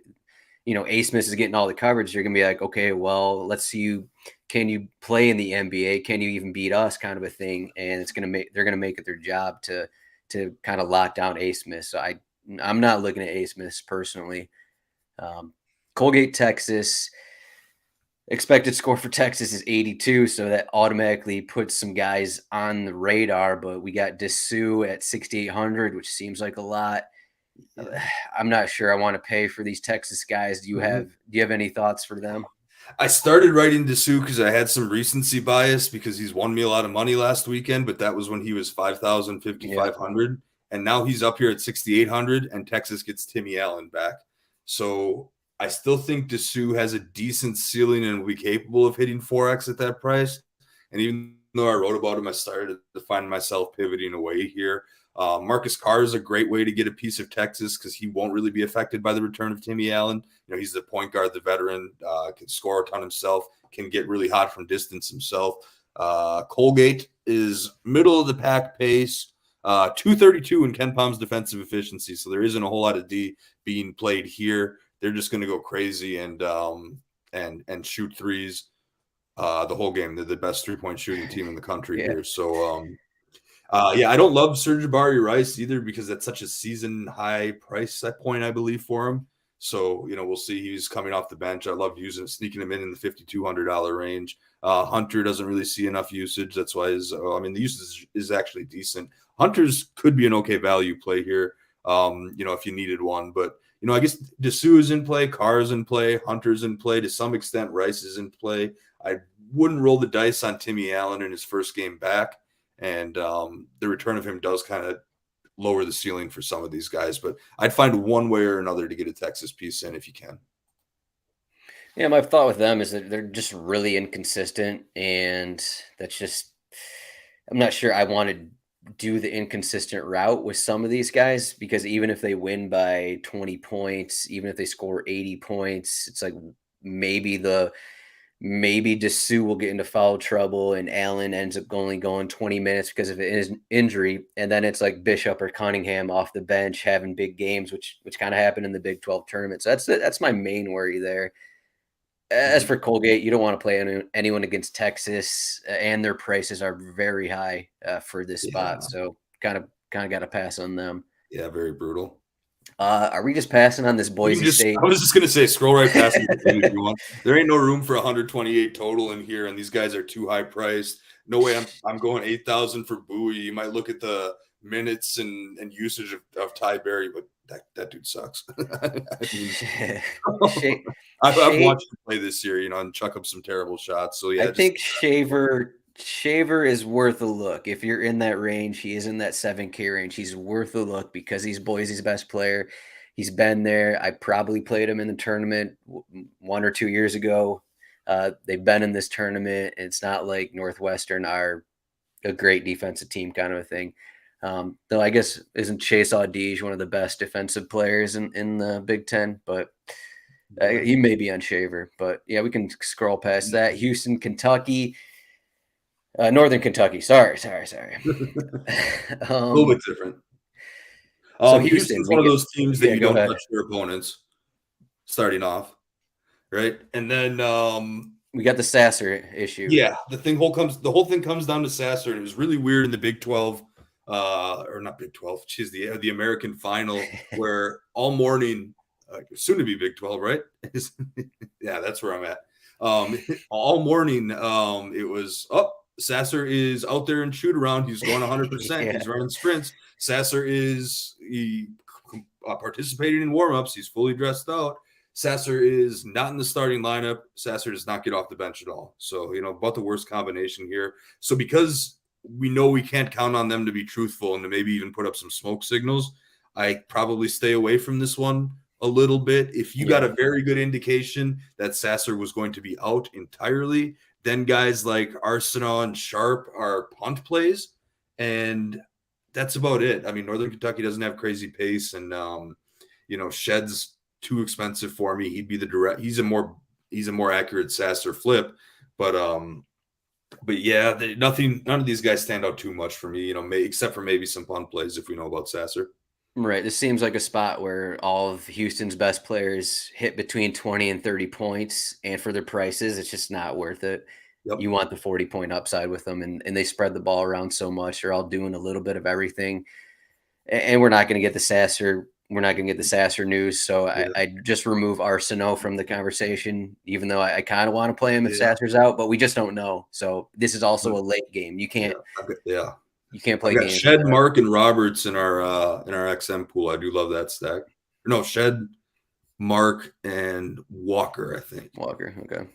Asmus is getting all the coverage. You're going to be like, okay, well, let's see you. Can you play in the NBA? Can you even beat us? Kind of a thing. And they're going to make it their job to kind of lock down Asmus. So I'm not looking at Asmus personally. Colgate, Texas. Expected score for Texas is 82, so that automatically puts some guys on the radar. But we got Dessou at 6,800, which seems like a lot. I'm not sure I want to pay for these Texas guys. Do you have any thoughts for them? I started writing Dessou because I had some recency bias because he's won me a lot of money last weekend, but that was when he was 5,000, 5,500, and now he's up here at 6,800, and Texas gets Timmy Allen back. So I still think Dessou has a decent ceiling and will be capable of hitting 4X at that price. And even though I wrote about him, I started to find myself pivoting away here. Marcus Carr is a great way to get a piece of Texas because he won't really be affected by the return of Timmy Allen. He's the point guard, the veteran, can score a ton himself, can get really hot from distance himself. Colgate is middle of the pack pace, 232 in Ken Palm's defensive efficiency. So there isn't a whole lot of D being played here. They're just going to go crazy and shoot threes the whole game. They're the best 3-point shooting team in the country here. So, I don't love Serge Jabari Rice either because that's such a season high price point, I believe, for him. So, we'll see. He's coming off the bench. I love sneaking him in the $5,200 range. Hunter doesn't really see enough usage. That's why the usage is actually decent. Hunter's could be an okay value play here, if you needed one. But, I guess Dessou is in play, Carr is in play, Hunter's in play. To some extent, Rice is in play. I wouldn't roll the dice on Timmy Allen in his first game back. And the return of him does kind of lower the ceiling for some of these guys. But I'd find one way or another to get a Texas piece in if you can. Yeah, my thought with them is that they're just really inconsistent. And that's just – I'm not sure I want to do the inconsistent route with some of these guys because even if they win by 20 points, even if they score 80 points, it's like maybe the maybe Dessou will get into foul trouble and Allen ends up only going 20 minutes because of his injury. And then it's like Bishop or Cunningham off the bench having big games, which kind of happened in the Big 12 tournament. So that's my main worry there. As for Colgate, you don't want to play anyone against Texas, and their prices are very high for this spot. So kind of got to pass on them. Yeah, very brutal. Are we just passing on this Boise State? I was just gonna say, scroll right past me if you want. There ain't no room for 128 total in here, and these guys are too high priced. No way, I'm going 8,000 for Bowie. You might look at the minutes and usage of Ty Berry, but that dude sucks. I've watched him play this year, and chuck up some terrible shots. So yeah, I think Shaver is worth a look. If you're in that range, he is in that 7K range. He's worth a look because he's Boise's best player. He's been there. I probably played him in the tournament 1 or 2 years ago. They've been in this tournament. It's not like Northwestern are a great defensive team kind of a thing. Though I guess isn't Chase Audige one of the best defensive players in the Big Ten, but he may be on Shaver. But yeah, we can scroll past that. Houston, Kentucky. Northern Kentucky. Sorry. A little bit different. So Houston's one of those teams that you don't touch their opponents starting off, right? And then we got the Sasser issue. Yeah, the whole thing comes down to Sasser, and it was really weird in the Big 12, or not Big 12, the American final, where all morning, soon to be Big 12, right? Yeah, that's where I'm at. All morning, it was Sasser is out there in shoot around. He's going 100%. Yeah. He's running sprints. Sasser is participating in warmups. He's fully dressed out. Sasser is not in the starting lineup. Sasser does not get off the bench at all. So, about the worst combination here. So because we know we can't count on them to be truthful and to maybe even put up some smoke signals, I probably stay away from this one a little bit. If you got a very good indication that Sasser was going to be out entirely, then guys like Arsenault and Sharp are punt plays, and that's about it. I mean, Northern Kentucky doesn't have crazy pace, and Shedd's too expensive for me. He'd be the direct. He's a more accurate Sasser flip, but yeah, none of these guys stand out too much for me. Except for maybe some punt plays if we know about Sasser. Right. This seems like a spot where all of Houston's best players hit between 20 and 30 points, and for their prices, it's just not worth it. Yep. You want the 40-point upside with them, and they spread the ball around so much. They're all doing a little bit of everything, and we're not going to get the Sasser. We're not going to get the Sasser news, so I just remove Arsenault from the conversation, even though I kind of want to play him if Sasser's out, but we just don't know. So this is also a late game. You can't. Yeah. You can't play games. Shed, Mark, and Roberts in our XM pool. I do love that stack. No, Shed, Mark, and Walker, I think. Walker, okay.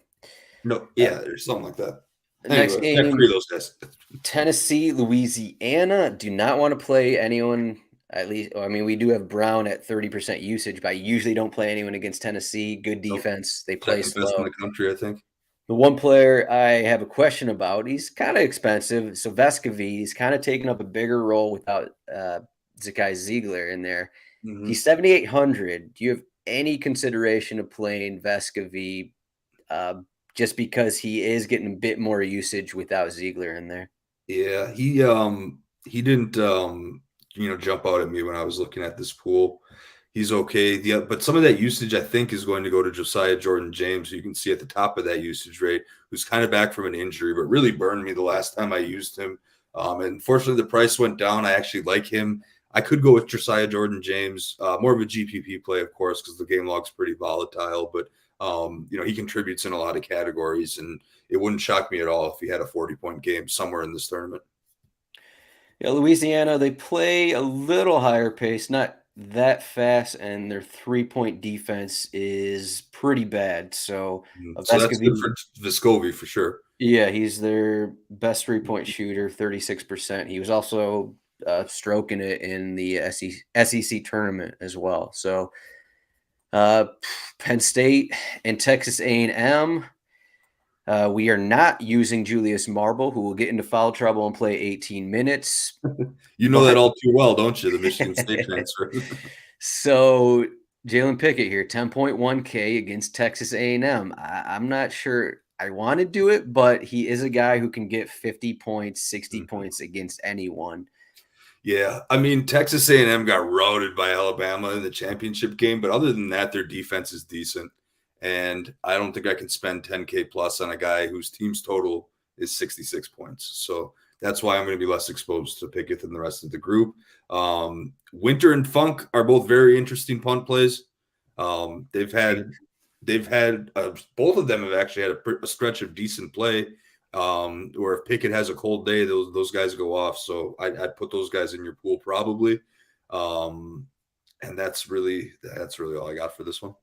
No, yeah, there's something like that. Next game, those guys. Tennessee, Louisiana. Do not want to play anyone. At least, we do have Brown at 30% usage, but I usually don't play anyone against Tennessee. Good defense. They play slow. Best in the country, I think. The one player I have a question about, he's kind of expensive. So Vescovi, he's kind of taken up a bigger role without Zakai Ziegler in there. Mm-hmm. He's 7,800. Do you have any consideration of playing Vescovi just because he is getting a bit more usage without Ziegler in there? Yeah, he didn't jump out at me when I was looking at this pool. He's okay. Yeah, but some of that usage, I think, is going to go to Josiah Jordan-James, who you can see at the top of that usage rate, who's kind of back from an injury, but really burned me the last time I used him. And fortunately, the price went down. I actually like him. I could go with Josiah Jordan-James, more of a GPP play, of course, because the game log's pretty volatile. But, he contributes in a lot of categories, and it wouldn't shock me at all if he had a 40-point game somewhere in this tournament. Yeah, Louisiana, they play a little higher pace, not that fast, and their 3-point defense is pretty bad. So that's good for Vescovi for sure. Yeah, he's their best 3-point shooter, 36%. He was also stroking it in the SEC tournament as well. So Penn State and Texas A&M. We are not using Julius Marble, who will get into foul trouble and play 18 minutes. You know that all too well, don't you? The Michigan State transfer. So Jalen Pickett here, 10.1K against Texas A&M. I'm not sure. I want to do it, but he is a guy who can get 50 points, 60 points against anyone. Yeah, I mean, Texas A&M got routed by Alabama in the championship game, but other than that, their defense is decent. And I don't think I can spend 10K plus on a guy whose team's total is 66 points. So that's why I'm going to be less exposed to Pickett than the rest of the group. Winter and Funk are both very interesting punt plays. They've had both of them have actually had a stretch of decent play. Or if Pickett has a cold day, those guys go off. So I'd put those guys in your pool probably. And that's really all I got for this one.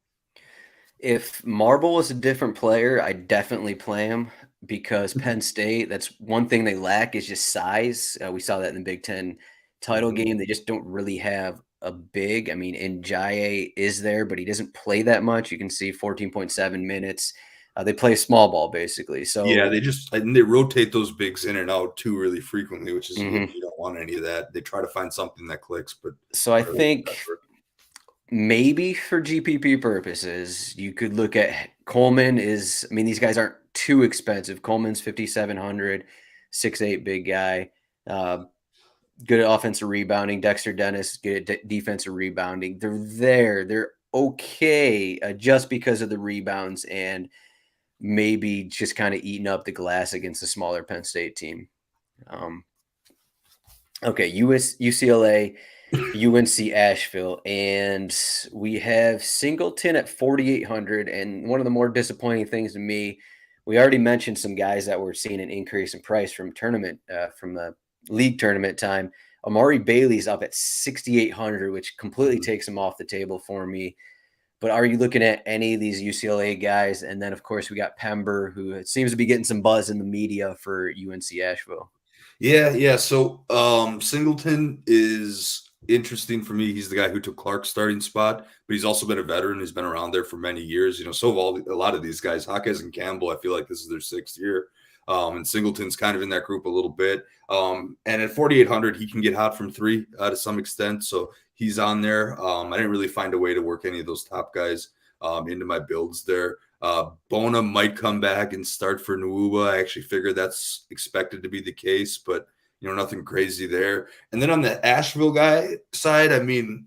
If Marble was a different player, I'd definitely play him because Penn State, that's one thing they lack is just size. We saw that in the Big Ten title game. They just don't really have a big. I mean, Njaye is there, but he doesn't play that much. You can see 14.7 minutes. They play small ball basically. So yeah, they rotate those bigs in and out too really frequently, which is you don't want any of that. They try to find something that clicks, but so I think maybe for GPP purposes, you could look at Coleman is, I mean, these guys aren't too expensive. Coleman's 5,700, 6'8" big guy. Good at offensive rebounding. Dexter Dennis, good at defensive rebounding. They're okay just because of the rebounds and maybe just kind of eating up the glass against the smaller Penn State team. Okay, UCLA, UNC Asheville, and we have Singleton at 4,800. And one of the more disappointing things to me, we already mentioned some guys that were seeing an increase in price from the league tournament time. Amari Bailey's up at 6,800, which completely takes him off the table for me. But are you looking at any of these UCLA guys? And then, of course, we got Pember, who seems to be getting some buzz in the media for UNC Asheville. Yeah. So Singleton is interesting for me. He's the guy who took Clark's starting spot, but he's also been a veteran. He's been around there for many years. So have a lot of these guys. Hawkes and Campbell, I feel like this is their 6th year. And Singleton's kind of in that group a little bit. And at 4,800, he can get hot from 3 to some extent. So he's on there. I didn't really find a way to work any of those top guys into my builds there. Bona might come back and start for Nwuba. I actually figured that's expected to be the case, but nothing crazy there. And then on the Asheville guy side, I mean,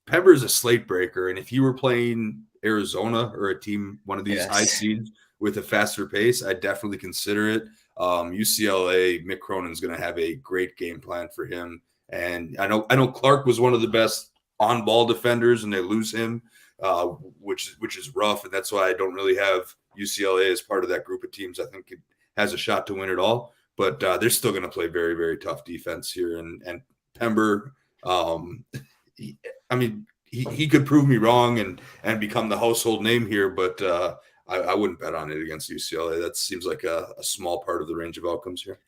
Pember is a slate breaker, and if he were playing Arizona or a team, one of these high seeds with a faster pace, I'd definitely consider it. UCLA, Mick Cronin's going to have a great game plan for him, and I know Clark was one of the best on-ball defenders, and they lose him. Which is rough, and that's why I don't really have UCLA as part of that group of teams. I think it has a shot to win it all, but they're still going to play very, very tough defense here. And Pember, he could prove me wrong and become the household name here, but I wouldn't bet on it against UCLA. That seems like a small part of the range of outcomes here.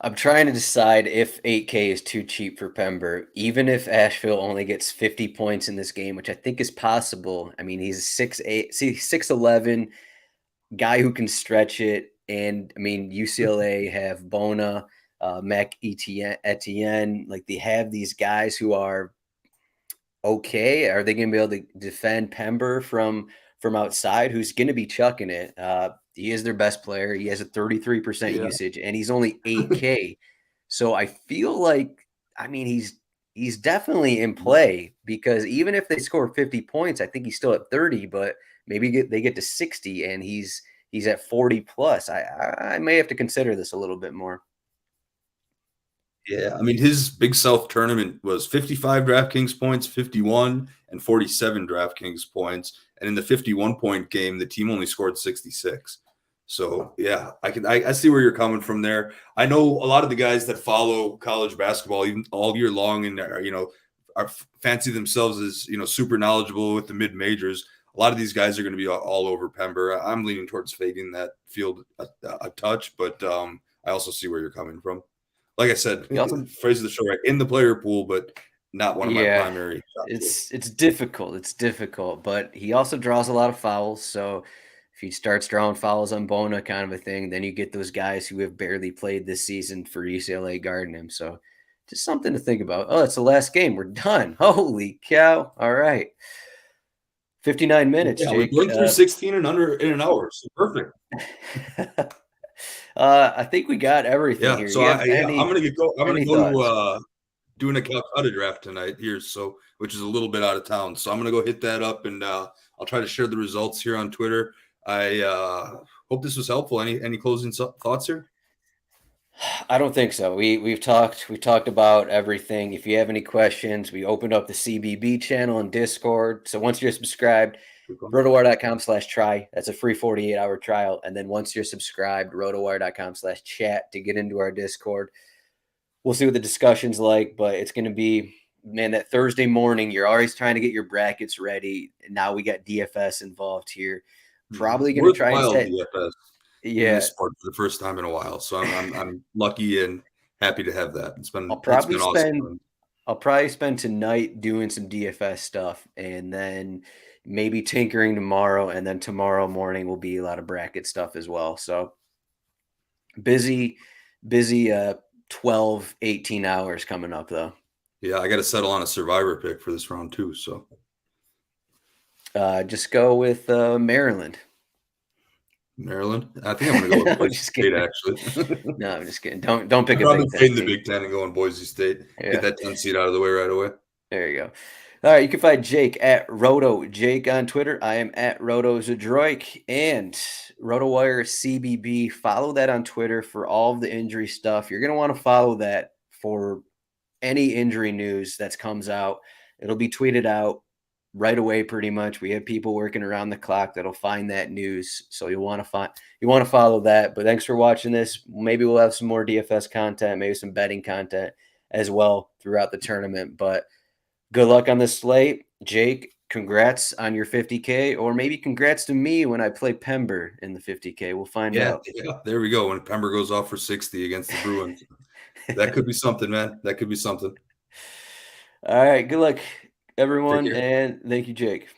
I'm trying to decide if 8K is too cheap for Pember, even if Asheville only gets 50 points in this game, which I think is possible. I mean, he's 6'11", guy who can stretch it. And, I mean, UCLA have Bona, Mac Etienne. Like, they have these guys who are okay. Are they going to be able to defend Pember from outside, who's going to be chucking it? He is their best player. He has a 33% usage, and he's only 8K. So I feel like, I mean, he's definitely in play, because even if they score 50 points, I think he's still at 30, but maybe they get to 60 and he's at 40 plus. I may have to consider this a little bit more. Yeah, I mean, his Big South tournament was 55 DraftKings points, 51, and 47 DraftKings points. And in the 51-point game, the team only scored 66. So, yeah, I see where you're coming from there. I know a lot of the guys that follow college basketball even all year long and are fancy themselves as, super knowledgeable with the mid-majors. A lot of these guys are going to be all over Pember. I'm leaning towards fading that field a touch, but I also see where you're coming from. Like I said, phrase of the show, right? In the player pool, but not one of my primary. It's difficult. It's difficult, but he also draws a lot of fouls. So if he starts drawing fouls on Bona, kind of a thing, then you get those guys who have barely played this season for UCLA guarding him. So just something to think about. Oh, it's the last game. We're done. Holy cow. All right. 59 minutes, Yeah, we Jake. blinked through 16 in an hour. So perfect. I think we got everything Yeah. here. So You have I'm gonna get go. I'm gonna any go thoughts? to doing a Calcutta draft tonight here, so which is a little bit out of town. So I'm gonna go hit that up, and I'll try to share the results here on Twitter. I hope this was helpful. Any closing thoughts here? I don't think so. We've talked about everything. If you have any questions, we opened up the CBB channel in Discord. So once you're subscribed, rotowire.com/try. That's a free 48-hour trial. And then once you're subscribed, rotowire.com/chat to get into our Discord. We'll see what the discussion's like, but it's going to be, man, that Thursday morning, you're always trying to get your brackets ready. And now we got DFS involved here. Probably going to try and Worthwhile set. DFS in Yeah, this sport for the first time in a while. So I'm lucky and happy to have that. It's I'll been probably spend awesome. I'll probably spend tonight doing some DFS stuff and then maybe tinkering tomorrow. And then tomorrow morning will be a lot of bracket stuff as well. So busy 12, 18 hours coming up though. Yeah, I got to settle on a survivor pick for this round too. So Just go with Maryland. Maryland. I think I'm going to go with Boise State, actually. No, I'm just kidding. Don't pick I'd a probably Big Ten fade in the team. Big Ten and go in Boise State. Yeah. Get that 10 seed out of the way right away. There you go. All right, you can find Jake at Roto Jake on Twitter. I am at Roto Zdroik and RotoWire CBB. Follow that on Twitter for all of the injury stuff. You're going to want to follow that for any injury news that comes out. It'll be tweeted out right away pretty much. We have people working around the clock that'll find that news. So you want to follow that. But thanks for watching this. Maybe we'll have some more DFS content, maybe some betting content as well throughout the tournament. But good luck on this slate. Jake, congrats on your 50K, or maybe congrats to me when I play Pember in the 50K. We'll find out. Yeah, there we go. When Pember goes off for 60 against the Bruins. That could be something, man. That could be something. All right. Good luck, everyone. And thank you, Jake.